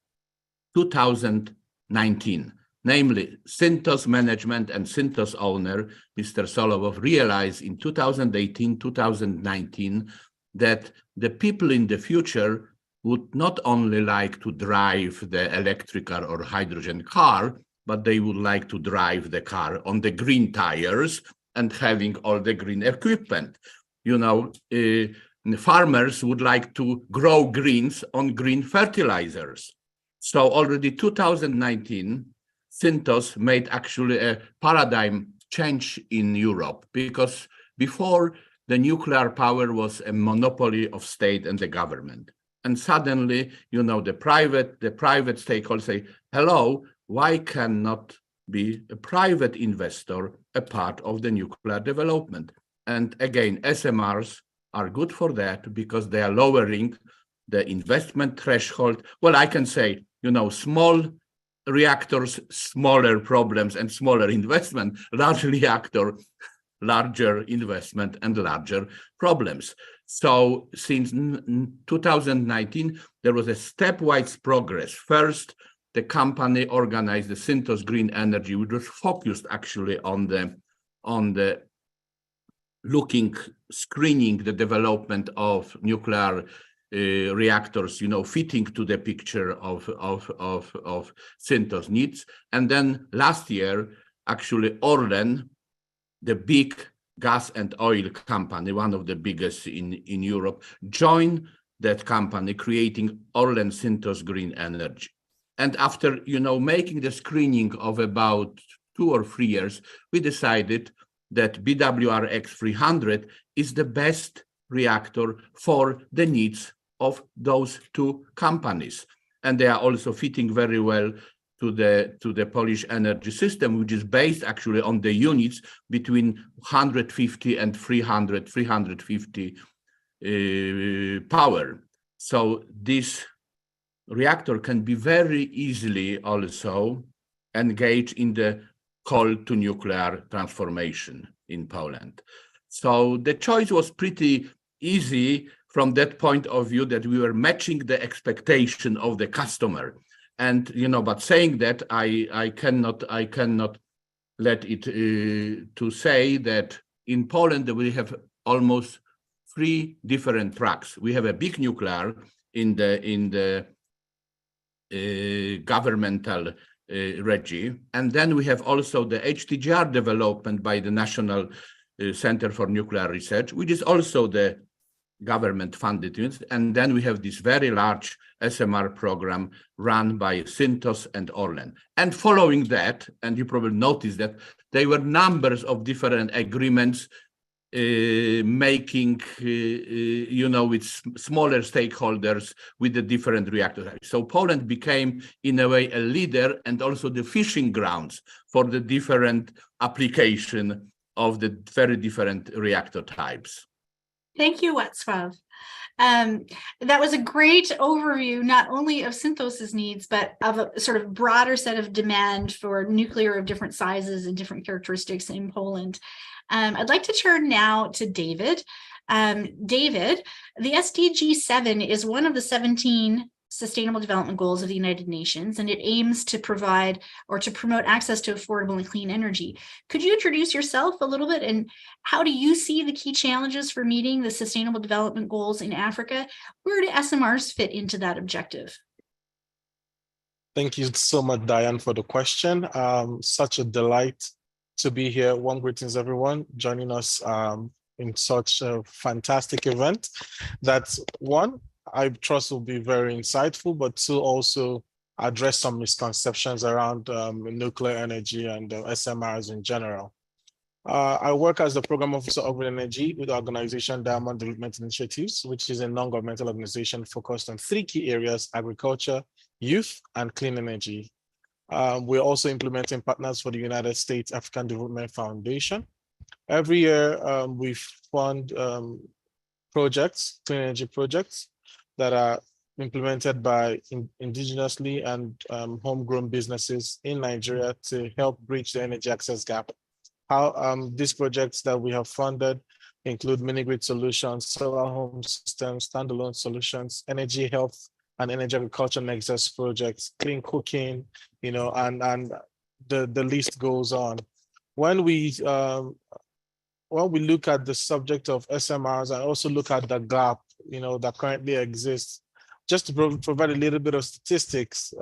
2019. Namely, Synthos management and Synthos owner, Mr. Solovov, realized in 2018-2019 that the people in the future would not only like to drive the electrical or hydrogen car, but they would like to drive the car on the green tires and having all the green equipment. You know, farmers would like to grow greens on green fertilizers. So already 2019, Synthos made actually a paradigm change in Europe because before the nuclear power was a monopoly of state and the government. And suddenly, you know, the private stakeholders say, hello, why cannot be a private investor a part of the nuclear development? And again, SMRs are good for that because they are lowering the investment threshold. Well, I can say, you know, small reactors, smaller problems and smaller investment, large reactor, larger investment and larger problems. So since 2019, there was a stepwise progress. First, the company organized the Synthos Green Energy, which was focused actually on the screening the development of nuclear reactors, you know, fitting to the picture of Synthos needs. And then last year, actually Orlen, the big gas and oil company, one of the biggest in Europe, joined that company, creating Orlen Synthos Green Energy. And after, you know, making the screening of about 2 or 3 years, we decided that BWRX 300 is the best reactor for the needs of those two companies. and they are also fitting very well to the Polish energy system, which is based actually on the units between 150 and 350 power. So this reactor can be very easily also engaged in the coal to nuclear transformation in Poland. So the choice was pretty easy from that point of view, that we were matching the expectation of the customer. And, but saying that, I cannot let it to say that in Poland we have almost 3 different tracks. We have a big nuclear in the governmental regime, and then we have also the HTGR development by the National Center for Nuclear Research, which is also the government funded unit. And then we have this very large SMR program run by Synthos and Orlen. And following that, and you probably noticed that there were numbers of different agreements making, with smaller stakeholders with the different reactors. So Poland became, in a way, a leader and also the fishing grounds for the different application of the very different reactor types. Thank you, Wacław. That was a great overview, not only of Synthos's needs, but of a sort of broader set of demand for nuclear of different sizes and different characteristics in Poland. I'd like to turn now to David. David, the SDG 7 is one of the 17 Sustainable Development Goals of the United Nations, and it aims to provide or to promote access to affordable and clean energy. Could you introduce yourself a little bit, and how do you see the key challenges for meeting the Sustainable Development Goals in Africa? Where do SMRs fit into that objective? Thank you so much, Diane, for the question. Such a delight to be here. Warm greetings, everyone, joining us in such a fantastic event. That's one, I trust will be very insightful, but to also address some misconceptions around nuclear energy and SMRs in general. I work as the Program Officer of Energy with the organization Diamond Development Initiatives, which is a non-governmental organization focused on 3 key areas: agriculture, youth, and clean energy. We're also implementing partners for the United States African Development Foundation. Every year, we fund projects, clean energy projects, that are implemented by indigenously and homegrown businesses in Nigeria to help bridge the energy access gap. How these projects that we have funded include mini-grid solutions, solar home systems, standalone solutions, energy health and energy agriculture nexus projects, clean cooking, and the list goes on. When we look at the subject of SMRs and also look at the gap that currently exists, just to provide a little bit of statistics,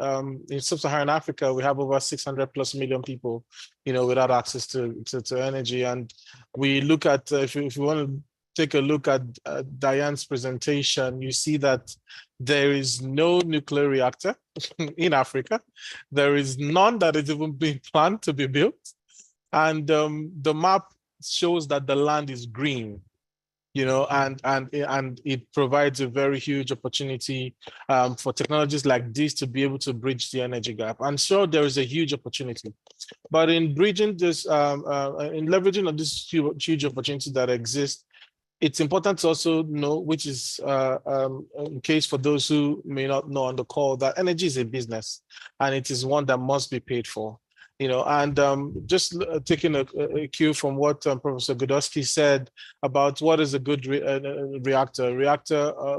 in sub-Saharan Africa, we have over 600+ million people, without access to energy. And we look at, if you want to take a look at Diane's presentation, you see that there is no nuclear reactor in Africa. There is none that is even being planned to be built. And the map shows that the land is green. And it provides a very huge opportunity for technologies like this to be able to bridge the energy gap. And so there is a huge opportunity. But in bridging this, in leveraging on this huge opportunity that exists, it's important to also know, which is in case for those who may not know on the call, that energy is a business and it is one that must be paid for. Just taking a cue from what Professor Godowski said about what is a good reactor,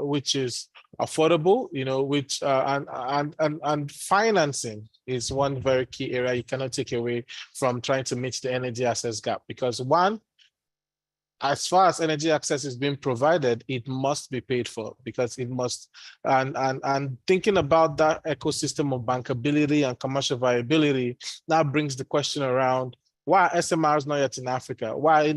which is affordable, which and financing is one very key area you cannot take away from trying to meet the energy access gap, because one, as far as energy access is being provided, it must be paid for, because it must, and thinking about that ecosystem of bankability and commercial viability, that brings the question around, why are SMRs not yet in Africa? Why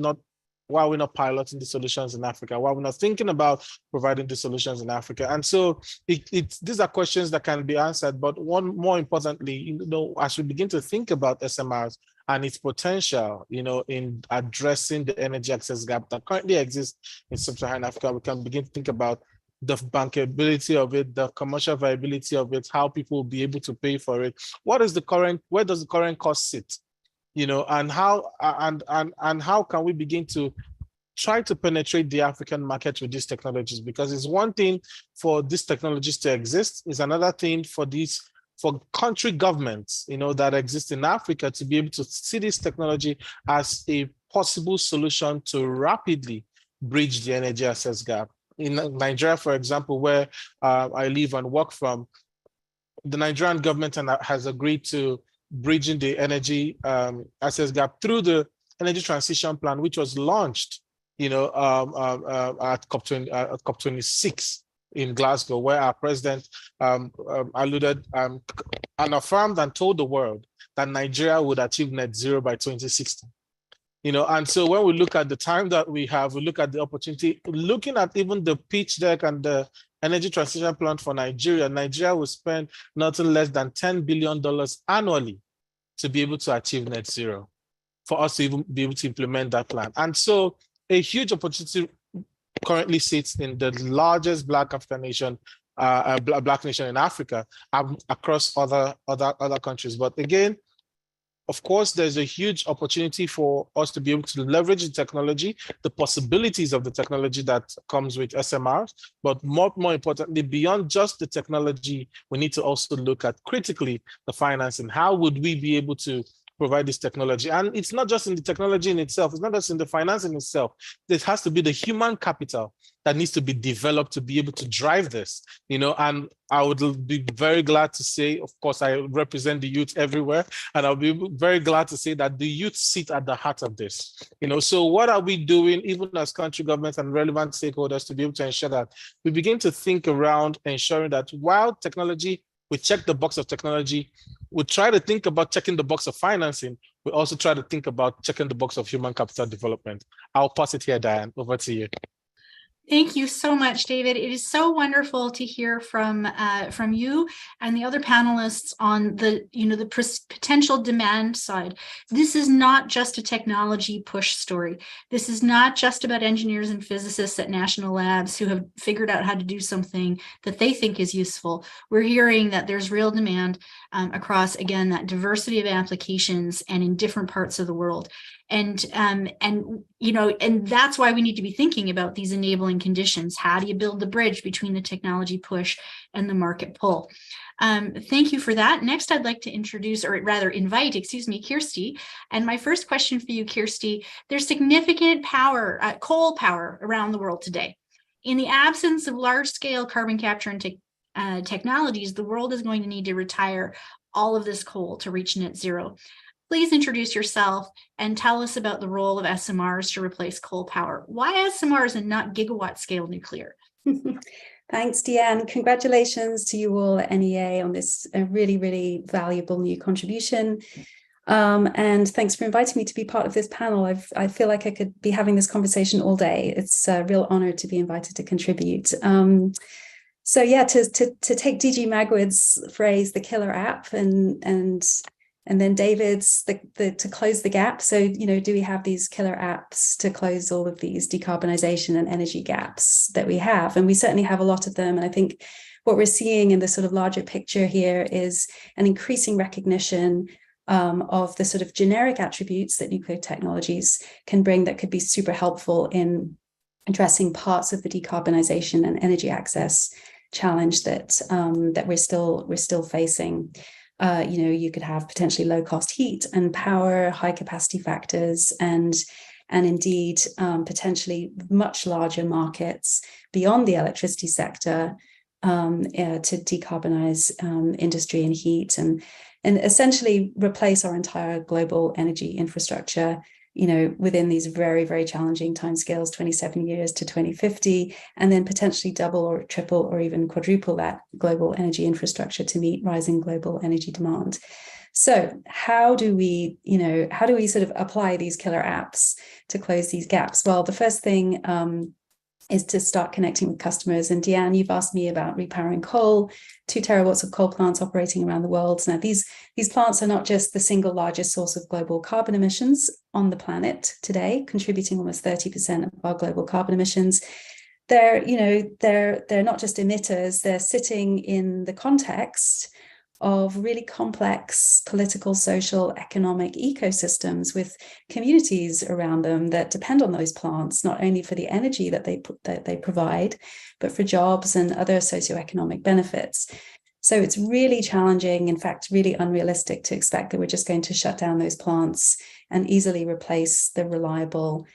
are we not piloting the solutions in Africa? Why are we not thinking about providing the solutions in Africa? And so these are questions that can be answered, but one more importantly, as we begin to think about SMRs and its potential, in addressing the energy access gap that currently exists in sub-Saharan Africa, we can begin to think about the bankability of it, the commercial viability of it, how people will be able to pay for it. Where does the current cost sit? And how can we begin to try to penetrate the African market with these technologies? Because it's one thing for these technologies to exist, it's another thing for country governments, that exist in Africa to be able to see this technology as a possible solution to rapidly bridge the energy access gap. In Nigeria, for example, where I live and work from, the Nigerian government has agreed to bridging the energy access gap through the Energy Transition Plan, which was launched, at COP26 in Glasgow, where our president alluded and affirmed and told the world that Nigeria would achieve net zero by 2060. And so when we look at the time that we have, we look at the opportunity, looking at even the pitch deck and the energy transition plan for Nigeria, Nigeria will spend nothing less than $10 billion annually to be able to achieve net zero, for us to even be able to implement that plan. And so a huge opportunity currently sits in the largest Black African nation, Black nation in Africa, across other countries. But again, of course, there's a huge opportunity for us to be able to leverage the technology, the possibilities of the technology that comes with SMRs, but more importantly, beyond just the technology, we need to also look at critically the financing. How would we be able to provide this technology? And it's not just in the technology in itself, it's not just in the financing itself. There has to be the human capital that needs to be developed to be able to drive this, and I would be very glad to say, of course, I represent the youth everywhere, and I'll be very glad to say that the youth sit at the heart of this. So what are we doing, even as country governments and relevant stakeholders, to be able to ensure that we begin to think around ensuring that while technology, we check the box of technology, we try to think about checking the box of financing, we also try to think about checking the box of human capital development. I'll pass it here, Diane, over to you. Thank you so much, David. It is so wonderful to hear from you and the other panelists on the potential demand side. This is not just a technology push story. This is not just about engineers and physicists at national labs who have figured out how to do something that they think is useful. We're hearing that there's real demand across, again, that diversity of applications and in different parts of the world. And that's why we need to be thinking about these enabling conditions. How do you build the bridge between the technology push and the market pull? Thank you for that. Next, I'd like to introduce, or rather invite, Kirsty. And my first question for you, Kirsty, there's significant power, coal power around the world today. In the absence of large-scale carbon capture and technologies, the world is going to need to retire all of this coal to reach net zero. Please introduce yourself and tell us about the role of SMRs to replace coal power. Why SMRs and not gigawatt scale nuclear? Thanks, Deanne. Congratulations to you all at NEA on this really, really valuable new contribution. And thanks for inviting me to be part of this panel. I feel like I could be having this conversation all day. It's a real honor to be invited to contribute. So yeah, to take DG Magwood's phrase, the killer app, and then David's to close the gap. So, do we have these killer apps to close all of these decarbonization and energy gaps that we have? And we certainly have a lot of them. And I think what we're seeing in the sort of larger picture here is an increasing recognition of the sort of generic attributes that nuclear technologies can bring that could be super helpful in addressing parts of the decarbonization and energy access challenge that we're still facing. You could have potentially low cost heat and power, high capacity factors, and indeed potentially much larger markets beyond the electricity sector to decarbonize industry and heat and essentially replace our entire global energy infrastructure, within these very, very challenging timescales, 27 years to 2050, and then potentially double or triple or even quadruple that global energy infrastructure to meet rising global energy demand. So how do we sort of apply these killer apps to close these gaps? Well, the first thing is to start connecting with customers. And Deanne, you've asked me about repowering coal, 2 terawatts of coal plants operating around the world. Now, these plants are not just the single largest source of global carbon emissions on the planet today, contributing almost 30% of our global carbon emissions. they're not just emitters, they're sitting in the context of really complex political, social, economic ecosystems with communities around them that depend on those plants, not only for the energy that they provide, but for jobs and other socioeconomic benefits. So it's really challenging, in fact, really unrealistic to expect that we're just going to shut down those plants and easily replace the reliable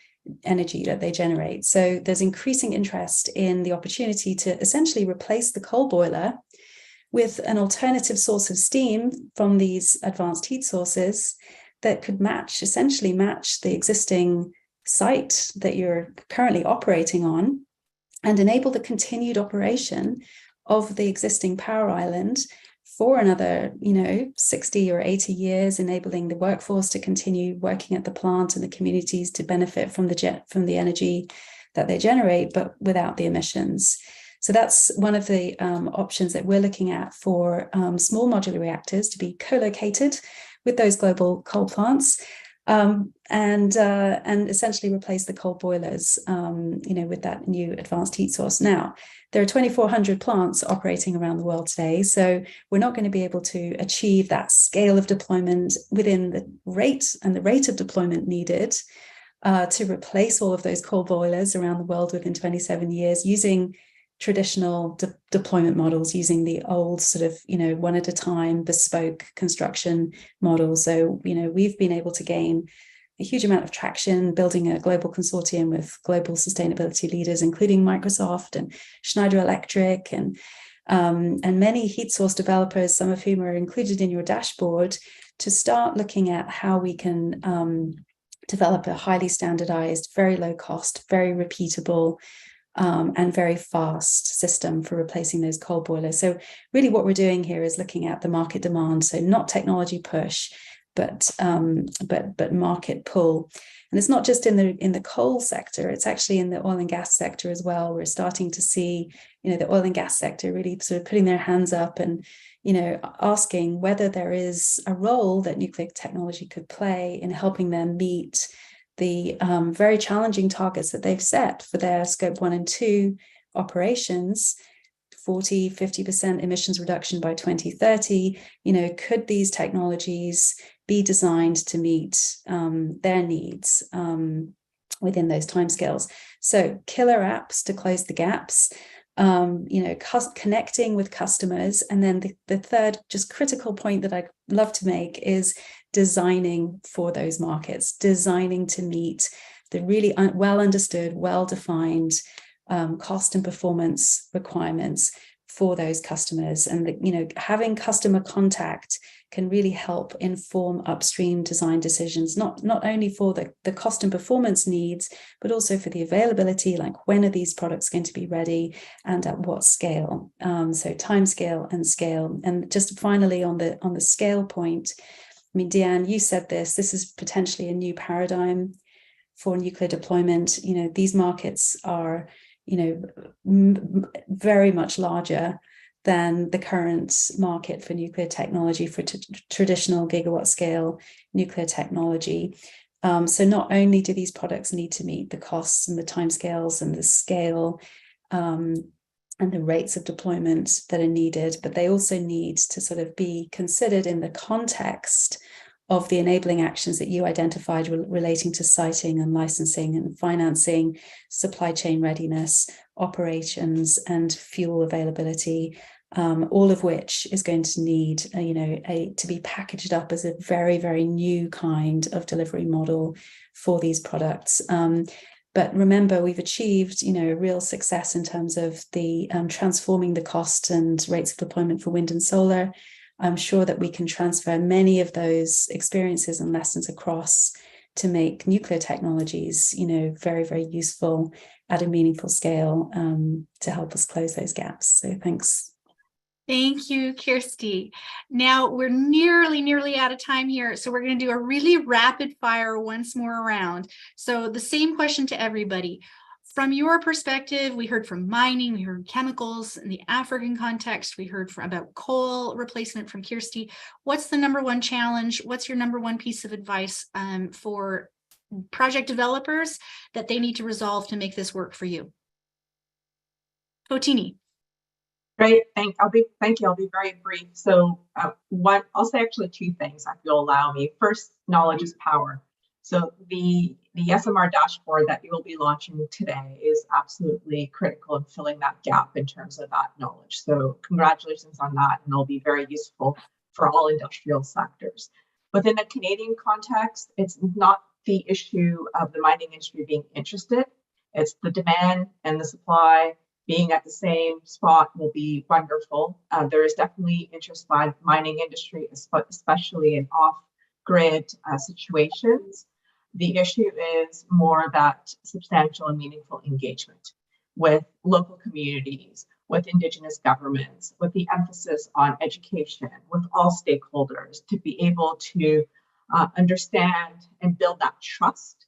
energy that they generate. So there's increasing interest in the opportunity to essentially replace the coal boiler with an alternative source of steam from these advanced heat sources that could essentially match the existing site that you're currently operating on and enable the continued operation of the existing power island for another, 60 or 80 years, enabling the workforce to continue working at the plant and the communities to benefit from the energy that they generate, but without the emissions. So that's one of the options that we're looking at for small modular reactors to be co-located with those global coal plants, and essentially replace the coal boilers, with that new advanced heat source. Now, there are 2,400 plants operating around the world today, so we're not going to be able to achieve that scale of deployment within the rate of deployment needed to replace all of those coal boilers around the world within 27 years using traditional deployment models, using the old sort of, one at a time bespoke construction model. So, we've been able to gain a huge amount of traction building a global consortium with global sustainability leaders, including Microsoft and Schneider Electric and many heat source developers, some of whom are included in your dashboard, to start looking at how we can develop a highly standardized, very low cost, very repeatable, and very fast system for replacing those coal boilers. So really what we're doing here is looking at the market demand. So not technology push, but market pull. And it's not just in the coal sector, it's actually in the oil and gas sector as well. We're starting to see, the oil and gas sector really sort of putting their hands up and, asking whether there is a role that nuclear technology could play in helping them meet the very challenging targets that they've set for their scope 1 and 2 operations, 40-50% emissions reduction by 2030. Could these technologies be designed to meet their needs within those timescales? So killer apps to close the gaps, connecting with customers. And then the third just critical point that I'd love to make is designing for those markets, designing to meet the really well understood, well-defined cost and performance requirements for those customers. And having customer contact can really help inform upstream design decisions, not only for the cost and performance needs, but also for the availability, like when are these products going to be ready and at what scale. So time scale and scale. And just finally on the scale point, I mean, Deanne, you said this is potentially a new paradigm for nuclear deployment. These markets are, very much larger than the current market for nuclear technology, for traditional gigawatt scale nuclear technology. So not only do these products need to meet the costs and the timescales and the scale and the rates of deployment that are needed, but they also need to sort of be considered in the context of the enabling actions that you identified relating to siting and licensing and financing, supply chain readiness, operations, and fuel availability, all of which is going to need, to be packaged up as a very, very new kind of delivery model for these products. But remember, we've achieved, real success in terms of the transforming the cost and rates of deployment for wind and solar. I'm sure that we can transfer many of those experiences and lessons across to make nuclear technologies, very, very useful at a meaningful scale to help us close those gaps. So thanks. Thank you, Kirsty. Now we're nearly out of time here. So we're going to do a really rapid fire once more round. So the same question to everybody. From your perspective, we heard from mining, we heard chemicals in the African context, we heard about coal replacement from Kirsty. What's the number one challenge? What's your number one piece of advice for project developers that they need to resolve to make this work for you? Fotini. Great, thank you. I'll be very brief. So I'll say actually two things, if you'll allow me. First, knowledge is power. So the SMR dashboard that you will be launching today is absolutely critical in filling that gap in terms of that knowledge. So congratulations on that, and it'll be very useful for all industrial sectors. Within a Canadian context, it's not the issue of the mining industry being interested. It's the demand and the supply being at the same spot will be wonderful. There is definitely interest by the mining industry, especially in off-grid situations. The issue is more that substantial and meaningful engagement with local communities, with Indigenous governments, with the emphasis on education, with all stakeholders to be able to understand and build that trust,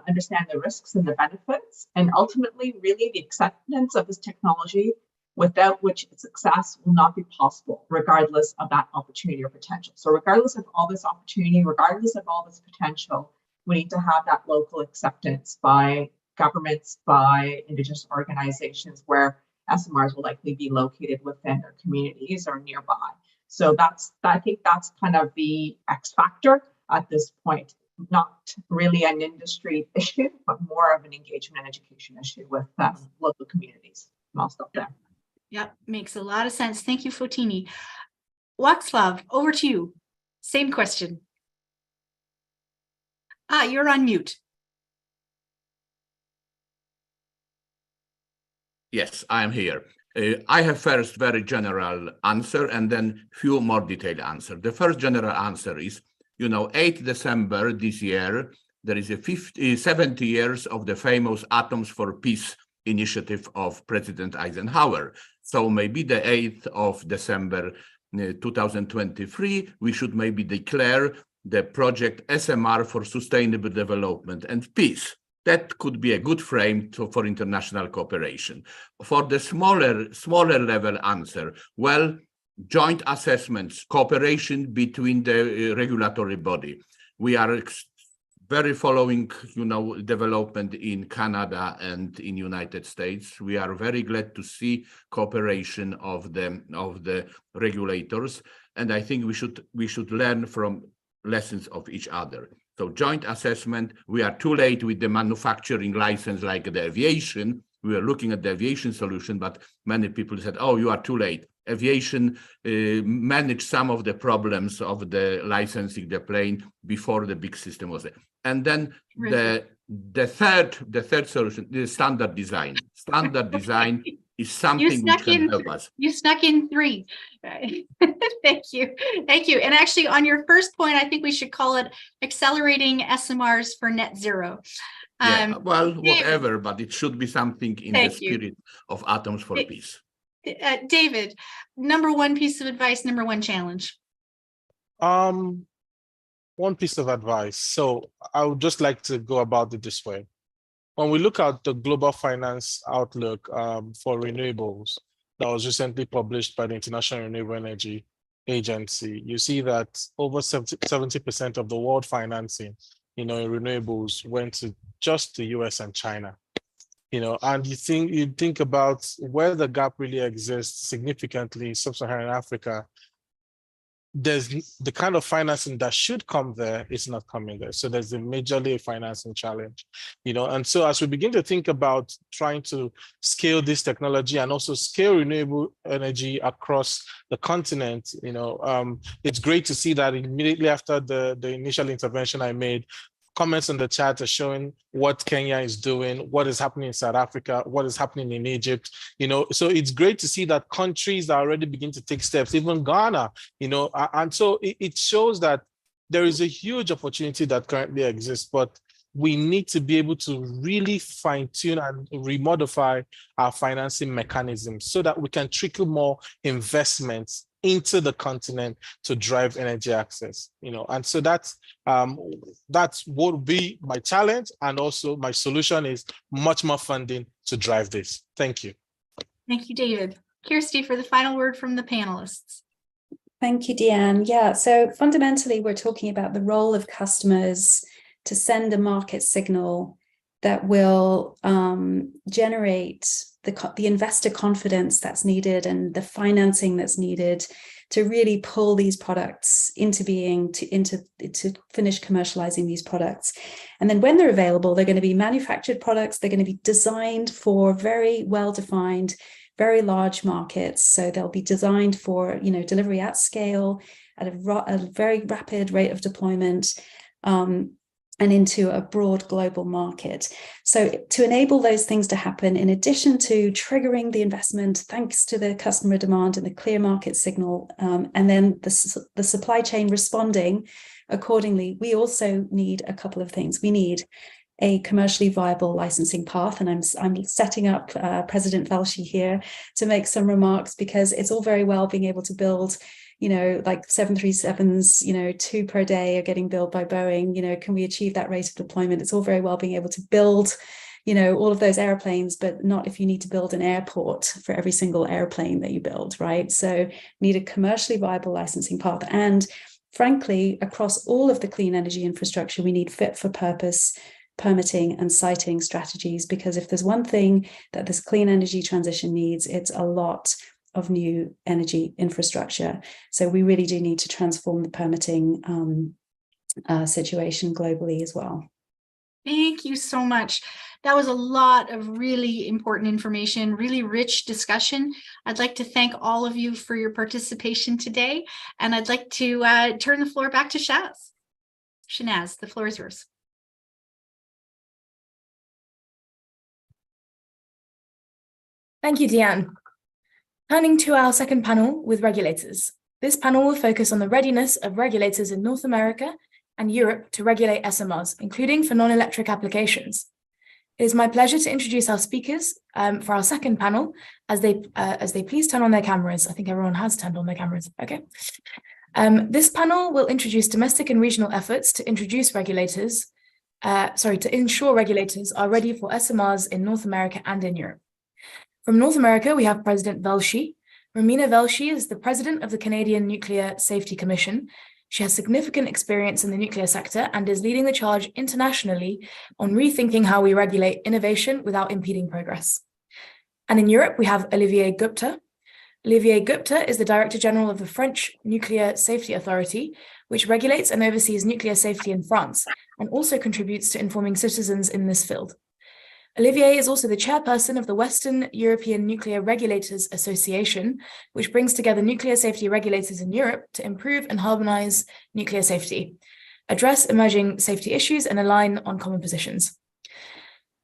understand the risks and the benefits, and ultimately really the acceptance of this technology, without which its success will not be possible, regardless of that opportunity or potential. So regardless of all this opportunity, regardless of all this potential, we need to have that local acceptance by governments, by Indigenous organizations where SMRs will likely be located within their communities or nearby. So I think that's kind of the X factor at this point. Not really an industry issue, but more of an engagement and education issue with local communities. And I'll stop there. Yep, makes a lot of sense. Thank you, Fotini. Wacław, over to you. Same question. You're on mute. Yes, I am here. I have first very general answer and then few more detailed answer. The first general answer is, 8 December this year, there is a 70 years of the famous Atoms for Peace initiative of President Eisenhower. So maybe the 8th of December 2023, we should maybe declare the project SMR for Sustainable Development and Peace. That could be a good frame for international cooperation. For the smaller level answer, well, joint assessments, cooperation between the regulatory body. We are very following, development in Canada and in United States. We are very glad to see cooperation of the regulators, and I think we should learn from lessons of each other. So joint assessment, we are too late with the manufacturing license like the aviation. We were looking at the aviation solution, but many people said, oh, you are too late. Aviation managed some of the problems of the licensing the plane before the big system was there. And then the third solution is standard design. Standard design is something which can help us. You snuck in 3. Thank you. And actually, on your first point, I think we should call it accelerating SMRs for net zero. Well, whatever, but it should be something in the spirit of Atoms for Peace. David, number one piece of advice, number one challenge. One piece of advice. So I would just like to go about it this way. When we look at the global finance outlook for renewables that was recently published by the International Renewable Energy Agency, you see that over 70% of the world financing, in renewables went to just the US and China. And you think about where the gap really exists significantly in sub-Saharan Africa. There's the kind of financing that should come there is not coming there. So there's a majorly financing challenge, and so as we begin to think about trying to scale this technology and also scale renewable energy across the continent, it's great to see that immediately after the initial intervention I made, comments in the chat are showing what Kenya is doing, what is happening in South Africa, what is happening in Egypt, so it's great to see that countries are already beginning to take steps, even Ghana, and so it shows that there is a huge opportunity that currently exists, but we need to be able to really fine-tune and remodify our financing mechanisms so that we can trickle more investments into the continent to drive energy access, and so that's what would be my challenge, and also my solution is much more funding to drive this. Thank you. Thank you, David. Kirsty, for the final word from the panelists. Thank you, Deanne. Yeah, so fundamentally, we're talking about the role of customers to send a market signal that will generate the investor confidence that's needed and the financing that's needed to really pull these products into being, to finish commercializing these products. And then when they're available, they're going to be manufactured products. They're going to be designed for very well-defined, very large markets. So they'll be designed for, delivery at scale, at a very rapid rate of deployment, and into a broad global market. So to enable those things to happen, in addition to triggering the investment, thanks to the customer demand and the clear market signal, and then the supply chain responding accordingly, we also need a couple of things. We need a commercially viable licensing path. And I'm setting up President Velshi here to make some remarks, because it's all very well being able to build, like 737s, 2 per day are getting built by Boeing. Can we achieve that rate of deployment? It's all very well being able to build, all of those airplanes, but not if you need to build an airport for every single airplane that you build, right? So need a commercially viable licensing path. And frankly, across all of the clean energy infrastructure, we need fit for purpose permitting and siting strategies, because if there's one thing that this clean energy transition needs, it's a lot of new energy infrastructure. So we really do need to transform the permitting situation globally as well. Thank you so much. That was a lot of really important information, really rich discussion. I'd like to thank all of you for your participation today. And I'd like to turn the floor back to Shaz. Shanaz, the floor is yours. Thank you, Deanne. Turning to our second panel with regulators. This panel will focus on the readiness of regulators in North America and Europe to regulate SMRs, including for non-electric applications. It is my pleasure to introduce our speakers for our second panel as they please turn on their cameras. I think everyone has turned on their cameras. Okay. This panel will introduce domestic and regional efforts to ensure regulators are ready for SMRs in North America and in Europe. From North America, we have President Velshi. Romina Velshi is the president of the Canadian Nuclear Safety Commission. She has significant experience in the nuclear sector and is leading the charge internationally on rethinking how we regulate innovation without impeding progress. And in Europe, we have Olivier Gupta. Olivier Gupta is the Director General of the French Nuclear Safety Authority, which regulates and oversees nuclear safety in France and also contributes to informing citizens in this field. Olivier is also the chairperson of the Western European Nuclear Regulators Association, which brings together nuclear safety regulators in Europe to improve and harmonize nuclear safety, address emerging safety issues, and align on common positions.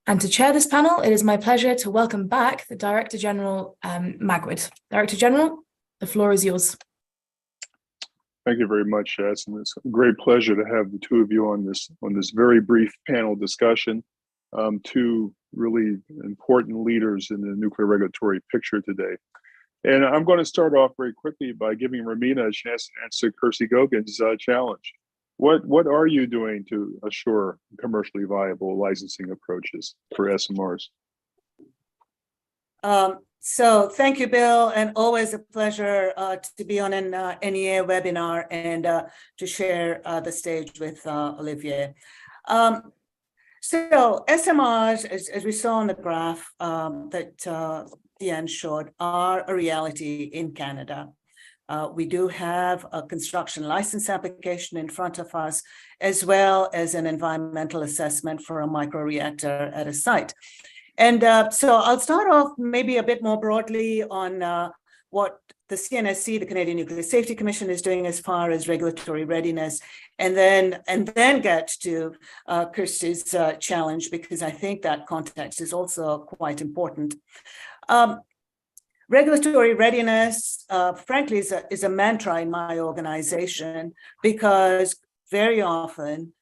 And to chair this panel, it is my pleasure to welcome back the Director General, Magwood. Director General, the floor is yours. Thank you very much, Jess. And it's a great pleasure to have the two of you on this very brief panel discussion. Two really important leaders in the nuclear regulatory picture today. And I'm going to start off very quickly by giving Romina a chance to answer Kirsty Gogan's challenge. What are you doing to assure commercially viable licensing approaches for SMRs? So thank you, Bill, and always a pleasure to be on an NEA webinar and to share the stage with Olivier. So SMRs, as we saw on the graph that Deanne showed, are a reality in Canada. We do have a construction license application in front of us, as well as an environmental assessment for a microreactor at a site. And so I'll start off maybe a bit more broadly on what the CNSC, the Canadian Nuclear Safety Commission, is doing as far as regulatory readiness, and then get to Kirsty's challenge, because I think that context is also quite important. Regulatory readiness, frankly, is a mantra in my organization, because very often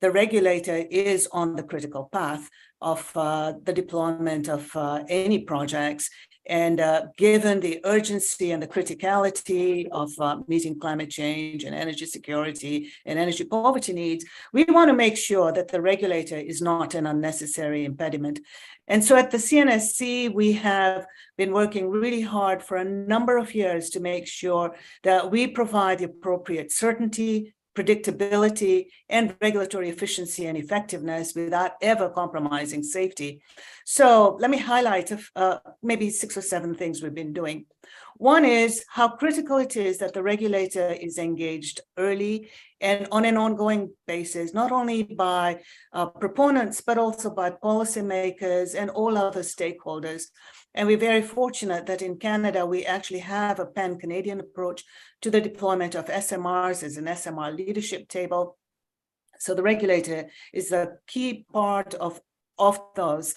the regulator is on the critical path of the deployment of any projects. And given the urgency and the criticality of meeting climate change and energy security and energy poverty needs, we want to make sure that the regulator is not an unnecessary impediment. And so at the CNSC, we have been working really hard for a number of years to make sure that we provide the appropriate certainty, predictability, and regulatory efficiency and effectiveness without ever compromising safety. So let me highlight maybe 6 or 7 things we've been doing. One is how critical it is that the regulator is engaged early and on an ongoing basis, not only by proponents, but also by policymakers and all other stakeholders. And we're very fortunate that in Canada, we actually have a pan-Canadian approach to the deployment of SMRs as an SMR leadership table. So the regulator is a key part of those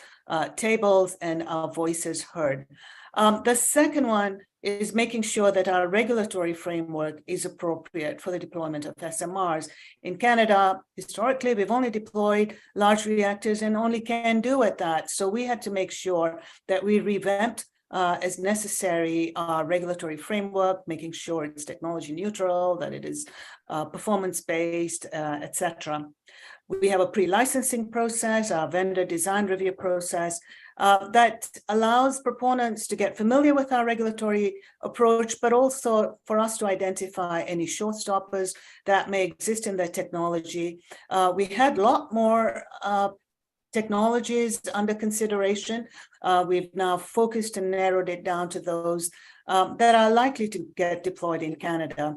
tables and our voices heard. The second one is making sure that our regulatory framework is appropriate for the deployment of SMRs. In Canada, historically, we've only deployed large reactors and only can do at that. So we had to make sure that we revamped as necessary our regulatory framework, making sure it's technology neutral, that it is performance-based, etc. We have a pre-licensing process, our vendor design review process, that allows proponents to get familiar with our regulatory approach, but also for us to identify any showstoppers that may exist in their technology. We had a lot more technologies under consideration. We've now focused and narrowed it down to those that are likely to get deployed in Canada.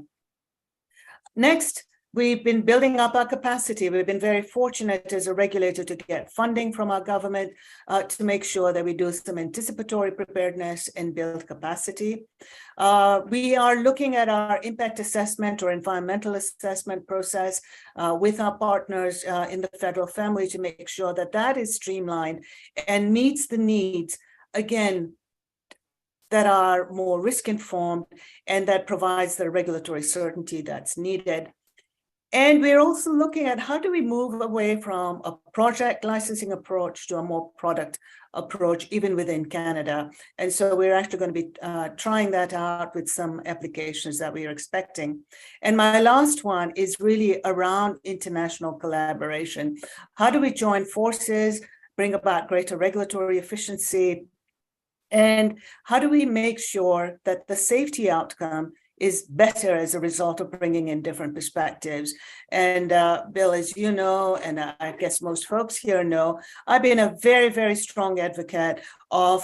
Next, we've been building up our capacity. We've been very fortunate as a regulator to get funding from our government to make sure that we do some anticipatory preparedness and build capacity. We are looking at our impact assessment or environmental assessment process with our partners in the federal family to make sure that that is streamlined and meets the needs, again, that are more risk-informed and that provides the regulatory certainty that's needed. And we're also looking at how do we move away from a project licensing approach to a more product approach, even within Canada. And so we're actually going to be trying that out with some applications that we are expecting. And my last one is really around international collaboration. How do we join forces, bring about greater regulatory efficiency? And how do we make sure that the safety outcome is better as a result of bringing in different perspectives? And Bill, as you know, and I guess most folks here know, I've been a very, very strong advocate of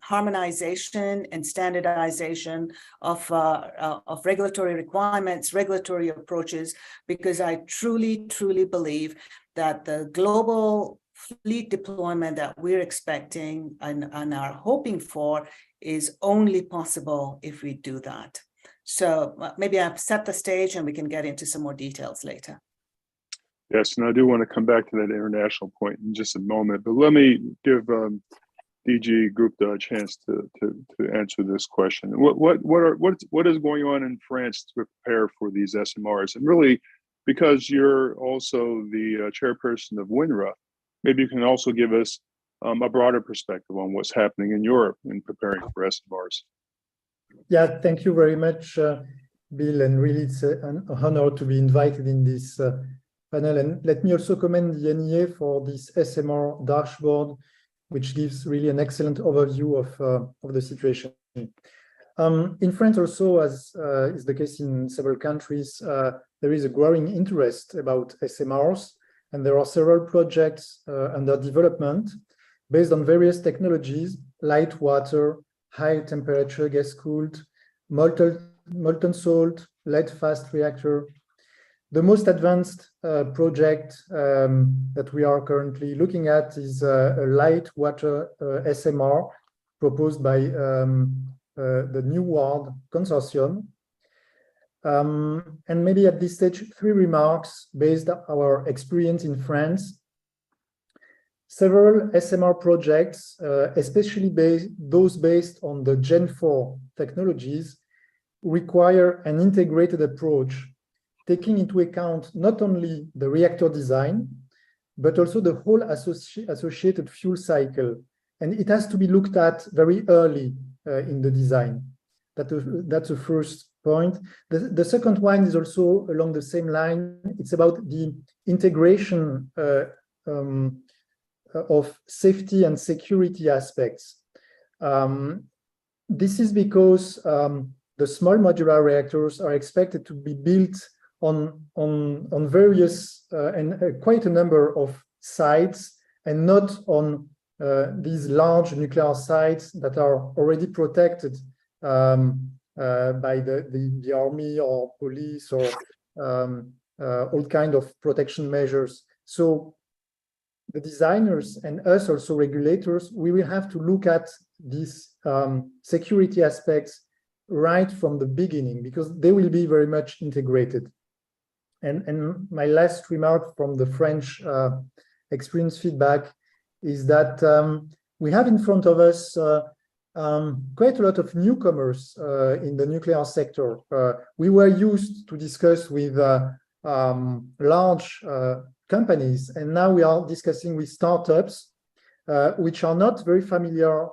harmonization and standardization of regulatory requirements, regulatory approaches, because I truly, truly believe that the global fleet deployment that we're expecting and are hoping for is only possible if we do that. So maybe I've set the stage and we can get into some more details later. Yes, and I do want to come back to that international point in just a moment, but let me give DG Gupta a chance to answer this question. What is going on in France to prepare for these SMRs? And really, because you're also the chairperson of WINRA, maybe you can also give us a broader perspective on what's happening in Europe in preparing for SMRs. Yeah, thank you very much, Bill, and really it's an honor to be invited in this panel. And let me also commend the NEA for this SMR dashboard, which gives really an excellent overview of the situation. In France also, as is the case in several countries, there is a growing interest about SMRs, and there are several projects under development based on various technologies: light water, high temperature gas-cooled, molten salt, lead-fast reactor. The most advanced project that we are currently looking at is a light water SMR proposed by the New World Consortium. And maybe at this stage, 3 remarks based on our experience in France. Several SMR projects, especially those based on the Gen 4 technologies, require an integrated approach, taking into account not only the reactor design, but also the whole associated fuel cycle. And it has to be looked at very early in the design. That's the first point. The second one is also along the same line. It's about the integration of safety and security aspects. This is because the small modular reactors are expected to be built on various and quite a number of sites, and not on these large nuclear sites that are already protected by the army or police or all kind of protection measures. So the designers and us also regulators, we will have to look at these security aspects right from the beginning, because they will be very much integrated. And my last remark from the French experience feedback is that we have in front of us quite a lot of newcomers in the nuclear sector. We were used to discuss with large companies, and now we are discussing with startups which are not very familiar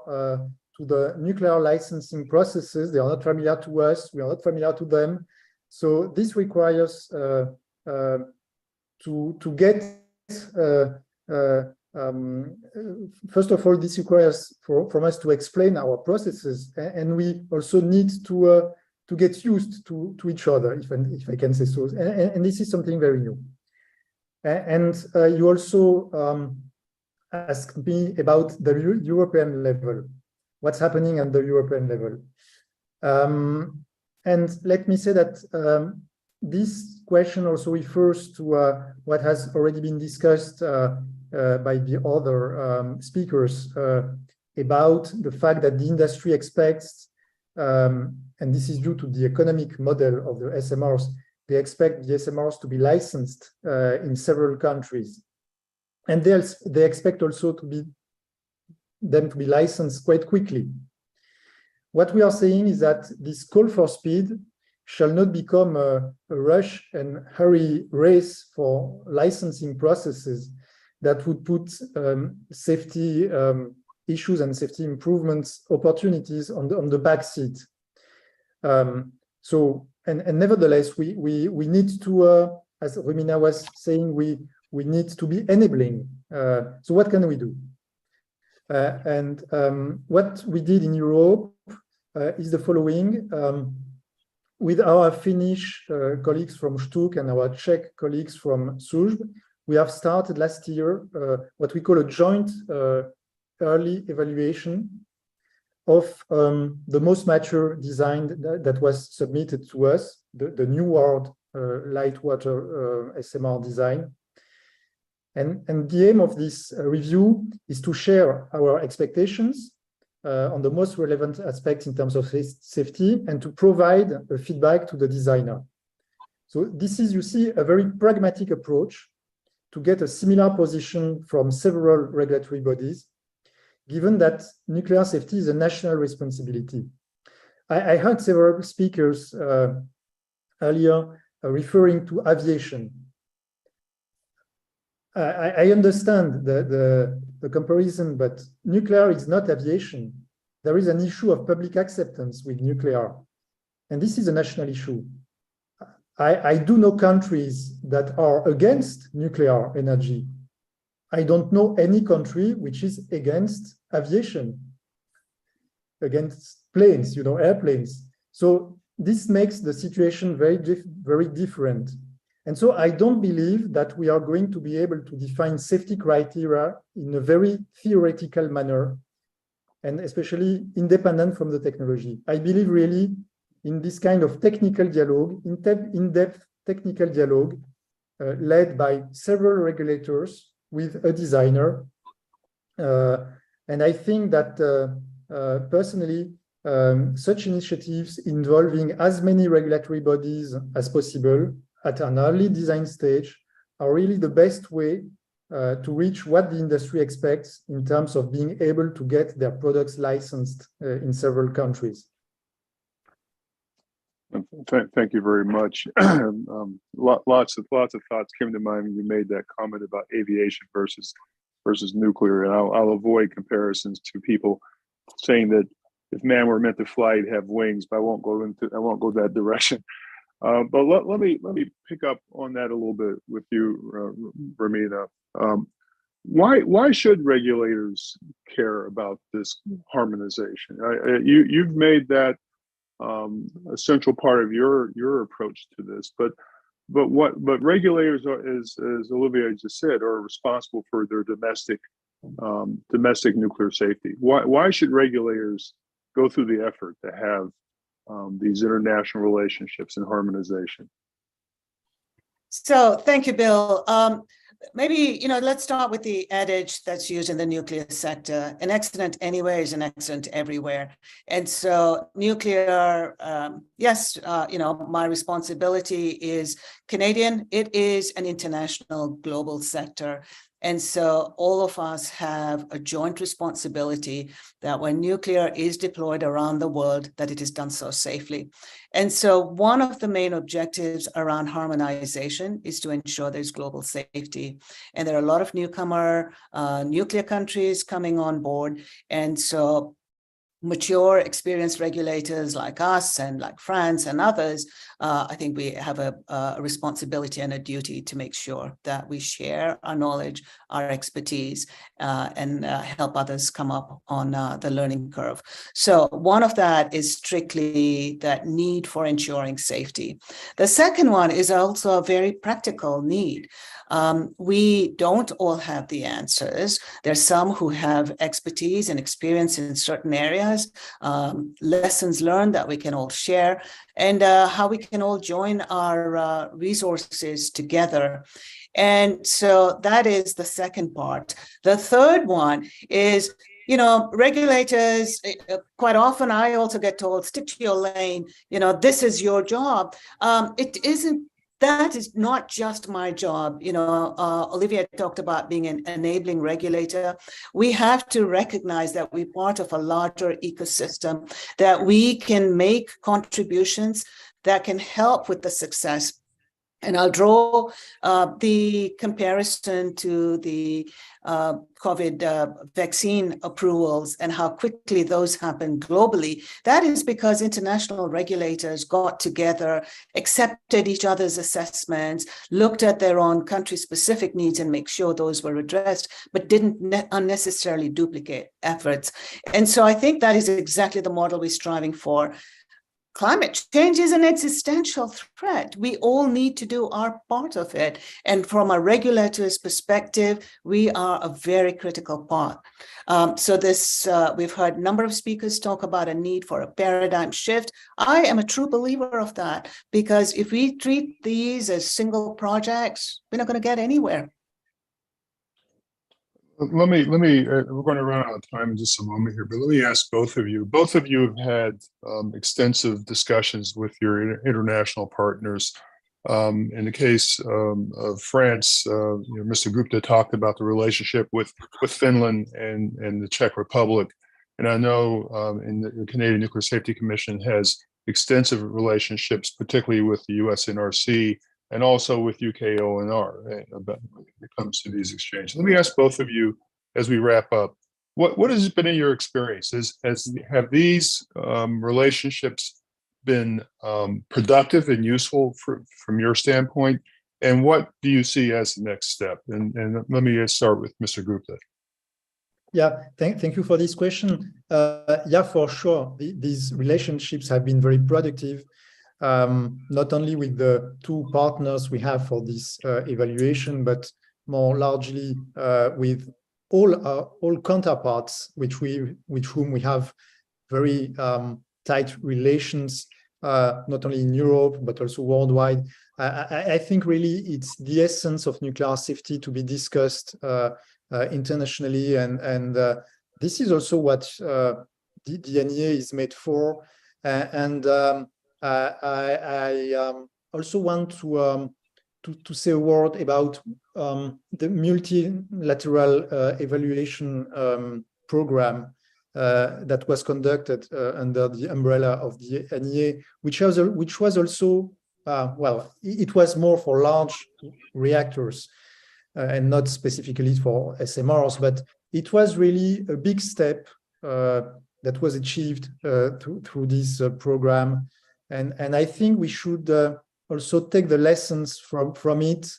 to the nuclear licensing processes. They are not familiar to us, we are not familiar to them. So this requires to get first of all, this requires from us to explain our processes, and we also need to get used to each other, if I can say so. And this is something very new. And you also asked me about the European level, what's happening at the European level. And let me say that this question also refers to what has already been discussed by the other speakers about the fact that the industry expects, and this is due to the economic model of the SMRs, they expect the SMRs to be licensed in several countries. And they expect also them to be licensed quite quickly. What we are saying is that this call for speed shall not become a rush and hurry race for licensing processes that would put safety issues and safety improvements opportunities on the back seat. So, and nevertheless, we need to, as Romina was saying, we need to be enabling. So what can we do? And what we did in Europe is the following. With our Finnish colleagues from STUK and our Czech colleagues from SUJB, we have started last year what we call a joint early evaluation of the most mature design that was submitted to us, the new world light water SMR design. And the aim of this review is to share our expectations on the most relevant aspects in terms of safety, and to provide a feedback to the designer. So this is, you see, a very pragmatic approach to get a similar position from several regulatory bodies, given that nuclear safety is a national responsibility. I heard several speakers earlier referring to aviation. I understand the comparison, but nuclear is not aviation. There is an issue of public acceptance with nuclear, and this is a national issue. I do know countries that are against nuclear energy. I don't know any country which is against aviation, against planes, you know, airplanes. So this makes the situation very different. And so I don't believe that we are going to be able to define safety criteria in a very theoretical manner, and especially independent from the technology. I believe really in this kind of technical dialogue, in-depth technical dialogue, led by several regulators with a designer. And I think that personally, such initiatives involving as many regulatory bodies as possible at an early design stage are really the best way to reach what the industry expects in terms of being able to get their products licensed in several countries. Thank you very much. Lots of thoughts came to mind when you made that comment about aviation versus nuclear, and I'll avoid comparisons to people saying that if man were meant to fly, he'd have wings. But I won't go that direction. But let me pick up on that a little bit with you, Romina. Why should regulators care about this harmonization? You've made that a central part of your approach to this, but but regulators are, as Olivier just said, are responsible for their domestic nuclear safety. Why should regulators go through the effort to have these international relationships and harmonization? So thank you, Bill. Maybe, let's start with the adage that's used in the nuclear sector: an accident anywhere is an accident everywhere. And so nuclear, yes, my responsibility is Canadian. It is an international global sector. And so all of us have a joint responsibility that when nuclear is deployed around the world, that it is done so safely. And so one of the main objectives around harmonization is to ensure there's global safety. And there are a lot of newcomer nuclear countries coming on board. And so mature, experienced regulators like us and like France and others, I think we have a responsibility and a duty to make sure that we share our knowledge, our expertise, and help others come up on the learning curve. So one of that is strictly that need for ensuring safety. The second one is also a very practical need. We don't all have the answers. There's some who have expertise and experience in certain areas, lessons learned that we can all share, and how we can all join our resources together. And so that is the second part. The third one is, regulators, quite often I also get told, stick to your lane, this is your job. It isn't. That is not just my job. Olivia talked about being an enabling regulator. We have to recognize that we're part of a larger ecosystem, that we can make contributions that can help with the success. And I'll draw the comparison to the COVID vaccine approvals and how quickly those happen globally. That is because international regulators got together, accepted each other's assessments, looked at their own country-specific needs and make sure those were addressed, but didn't unnecessarily duplicate efforts. And so I think that is exactly the model we're striving for. Climate change is an existential threat. We all need to do our part of it. And from a regulator's perspective, we are a very critical part. So we've heard a number of speakers talk about a need for a paradigm shift. I am a true believer of that, because if we treat these as single projects, we're not going to get anywhere. Let me, we're going to run out of time in just a moment here, but let me ask both of you. Both of you have had extensive discussions with your international partners. In the case of France, Mr. Gupta talked about the relationship with Finland and the Czech Republic. And I know in the Canadian Nuclear Safety Commission has extensive relationships, particularly with the US NRC and also with UK ONR when it comes to these exchanges. Let me ask both of you as we wrap up, what has been in your experience? Have these relationships been productive and useful from your standpoint? And what do you see as the next step? And let me start with Mr. Gupta. Yeah, thank you for this question. Yeah, for sure. These relationships have been very productive. Not only with the two partners we have for this evaluation, but more largely with all counterparts with whom we have very tight relations, not only in Europe, but also worldwide. I think really it's the essence of nuclear safety to be discussed internationally. And this is also what the NEA is made for. I also want to say a word about the multilateral evaluation program that was conducted under the umbrella of the NEA, which was also, it was more for large reactors and not specifically for SMRs, but it was really a big step that was achieved through this program. And I think we should also take the lessons from it,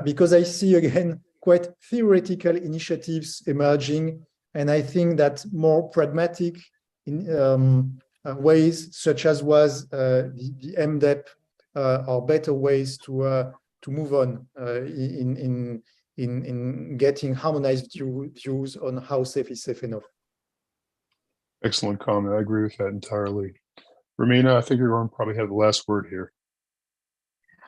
because I see, again, quite theoretical initiatives emerging. And I think that more pragmatic ways, such as was the MDEP are better ways to move on in getting harmonized views on how safe is safe enough. Excellent comment. I agree with that entirely. Romina, I think you're going to probably have the last word here.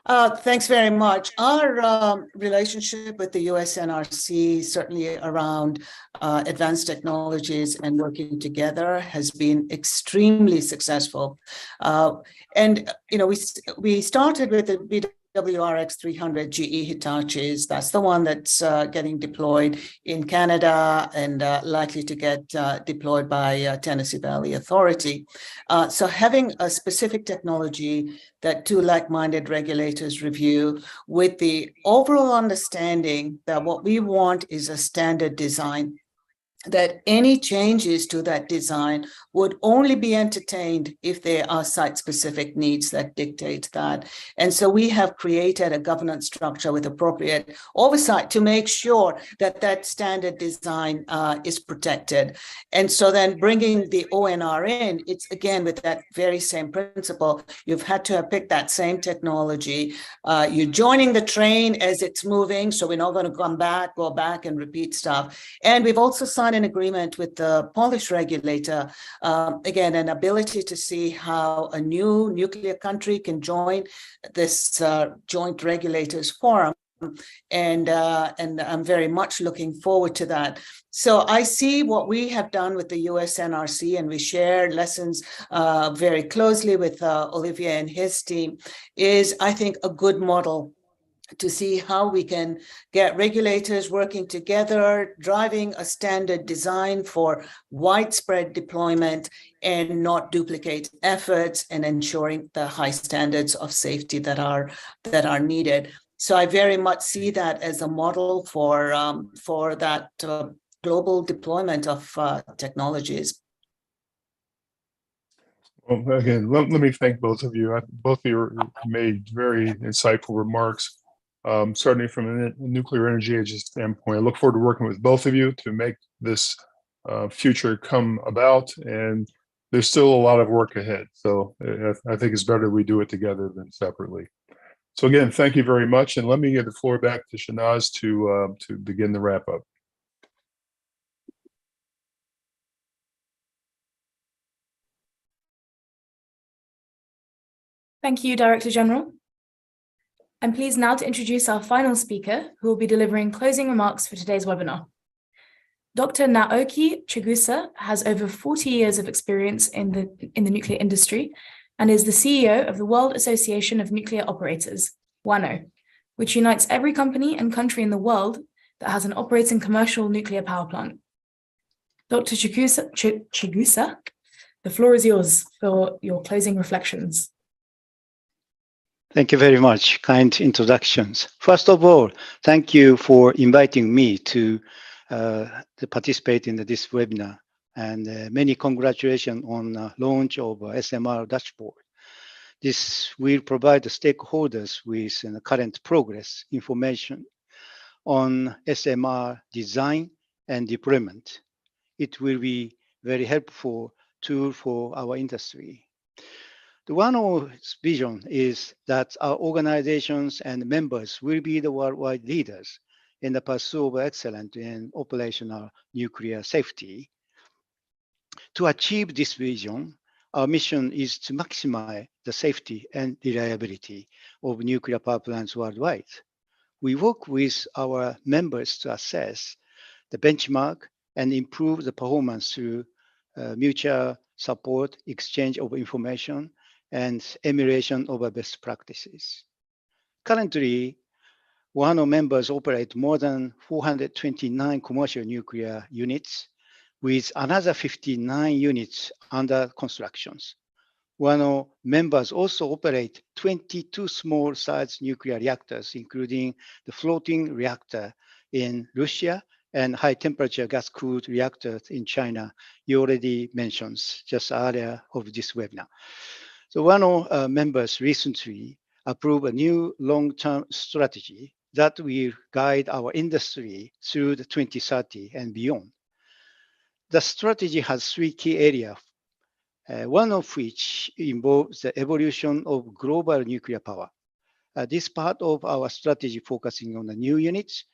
Thanks very much. Our relationship with the US NRC, certainly around advanced technologies and working together, has been extremely successful. And you know, we started with the BWRX 300 GE Hitachis. That's the one that's getting deployed in Canada and likely to get deployed by Tennessee Valley Authority. So having a specific technology that two like-minded regulators review with the overall understanding that what we want is a standard design, that any changes to that design would only be entertained if there are site-specific needs that dictate that. And so we have created a governance structure with appropriate oversight to make sure that that standard design is protected. And so then bringing the ONR in, it's again with that very same principle. You've had to have picked that same technology. You're joining the train as it's moving, so we're not going to go back and repeat stuff. And we've also signed an agreement with the Polish regulator, again, an ability to see how a new nuclear country can join this joint regulators forum. And I'm very much looking forward to that. So I see what we have done with the US NRC, and we share lessons very closely with Olivier and his team, is, I think, a good model to see how we can get regulators working together, driving a standard design for widespread deployment and not duplicate efforts, and ensuring the high standards of safety that are needed. So I very much see that as a model for that global deployment of technologies. Well, again, let me thank both of you. Both of you made very insightful remarks. Certainly from a nuclear energy agency standpoint, I look forward to working with both of you to make this future come about. And there's still a lot of work ahead. So I think it's better we do it together than separately. So again, thank you very much. And let me give the floor back to Shanaz to begin the wrap up. Thank you, Director General. I'm pleased now to introduce our final speaker, who will be delivering closing remarks for today's webinar. Dr. Naoki Chigusa has over 40 years of experience in the nuclear industry and is the CEO of the World Association of Nuclear Operators, WANO, which unites every company and country in the world that has an operating commercial nuclear power plant. Dr. Chigusa, the floor is yours for your closing reflections. Thank you very much. Kind introductions. First of all, thank you for inviting me to participate in this webinar, and many congratulations on the launch of SMR Dashboard. This will provide the stakeholders with current progress information on SMR design and deployment. It will be very helpful tool for our industry. The WANO's vision is that our organizations and members will be the worldwide leaders in the pursuit of excellence in operational nuclear safety. To achieve this vision, our mission is to maximize the safety and reliability of nuclear power plants worldwide. We work with our members to assess the benchmark and improve the performance through mutual support, exchange of information, and emulation of best practices. Currently, WANO members operate more than 429 commercial nuclear units, with another 59 units under construction. WANO members also operate 22 small-sized nuclear reactors, including the floating reactor in Russia and high-temperature gas-cooled reactors in China, you already mentioned just earlier of this webinar. So WANO members recently approved a new long-term strategy that will guide our industry through the 2030 and beyond. The strategy has three key areas one of which involves the evolution of global nuclear power. This part of our strategy focusing on the new units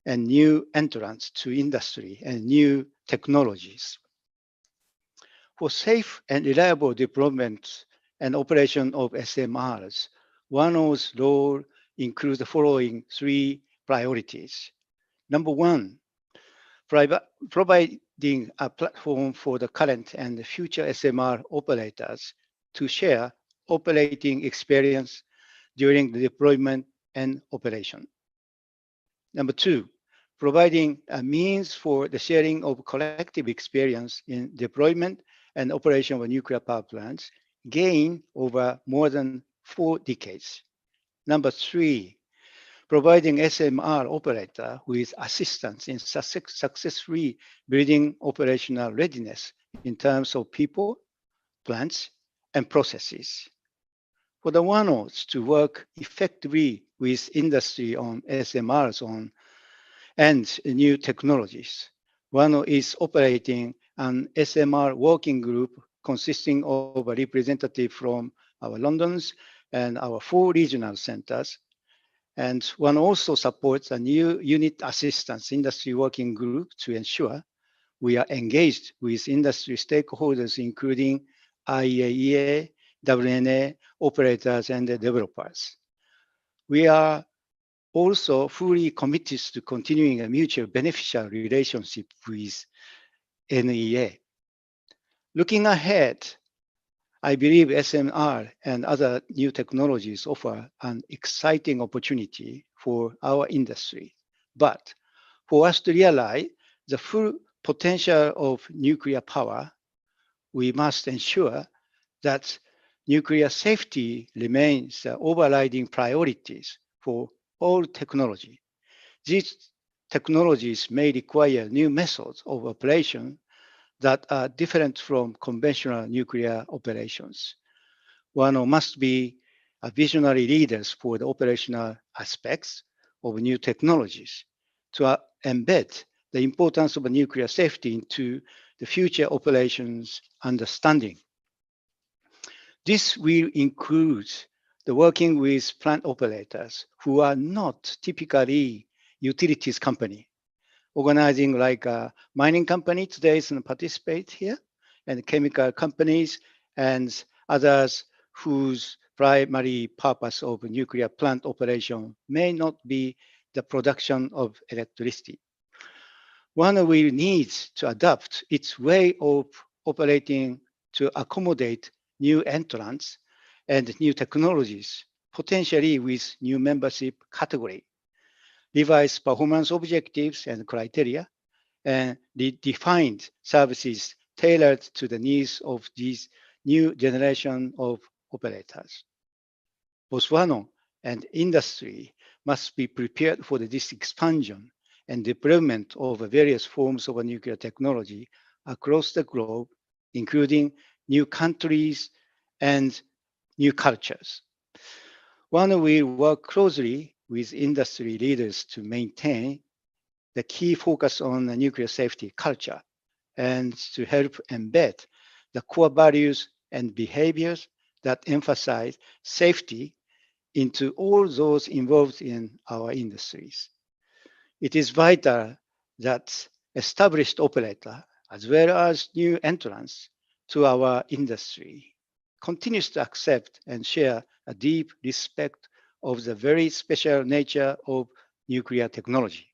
and new entrants to industry and new technologies. For safe and reliable deployment and operation of SMRs, WANO's role includes the following three priorities. Number one, providing a platform for the current and the future SMR operators to share operating experience during the deployment and operation. Number two, providing a means for the sharing of collective experience in deployment and operation of nuclear power plants gained over more than 4 decades. Number three, providing SMR operator with assistance in successfully building operational readiness in terms of people, plants, and processes. For the WANOs to work effectively with industry on SMRs and new technologies, WANO is operating an SMR working group consisting of a representative from our Londons and our 4 regional centers. And one also supports a new unit assistance industry working group to ensure we are engaged with industry stakeholders, including IAEA, WNA, operators, and the developers. We are also fully committed to continuing a mutual beneficial relationship with NEA. Looking ahead, I believe SMR and other new technologies offer an exciting opportunity for our industry. But for us to realize the full potential of nuclear power, we must ensure that nuclear safety remains the overriding priorities for all technology. These technologies may require new methods of operation that are different from conventional nuclear operations. One must be a visionary leaders for the operational aspects of new technologies to embed the importance of nuclear safety into the future operations understanding. This will include the working with plant operators who are not typically utilities company, organizing like a mining company today and participate here, and chemical companies and others whose primary purpose of nuclear plant operation may not be the production of electricity. One will need to adapt its way of operating to accommodate new entrants and new technologies, potentially with new membership category, revise performance objectives and criteria, and defined services tailored to the needs of these new generation of operators. Both WANO and industry must be prepared for this expansion and deployment of various forms of nuclear technology across the globe, including new countries and new cultures. WANO will work closely with industry leaders to maintain the key focus on the nuclear safety culture and to help embed the core values and behaviors that emphasize safety into all those involved in our industries. It is vital that established operators, as well as new entrants to our industry, continues to accept and share a deep respect of the very special nature of nuclear technology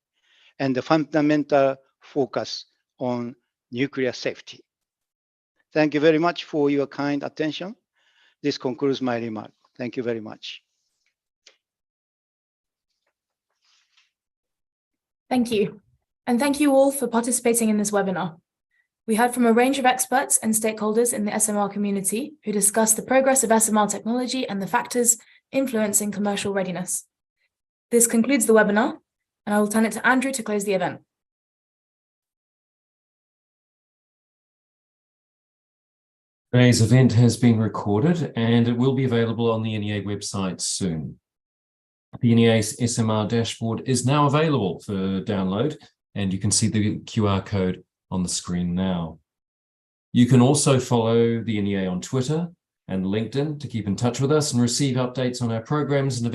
and the fundamental focus on nuclear safety. Thank you very much for your kind attention. This concludes my remark. Thank you very much. Thank you. And thank you all for participating in this webinar. We heard from a range of experts and stakeholders in the SMR community who discussed the progress of SMR technology and the factors influencing commercial readiness. This concludes the webinar, and I will turn it to Andrew to close the event. Today's event has been recorded and it will be available on the NEA website soon. The NEA SMR dashboard is now available for download, and you can see the QR code on the screen now. You can also follow the NEA on Twitter and LinkedIn to keep in touch with us and receive updates on our programs and events.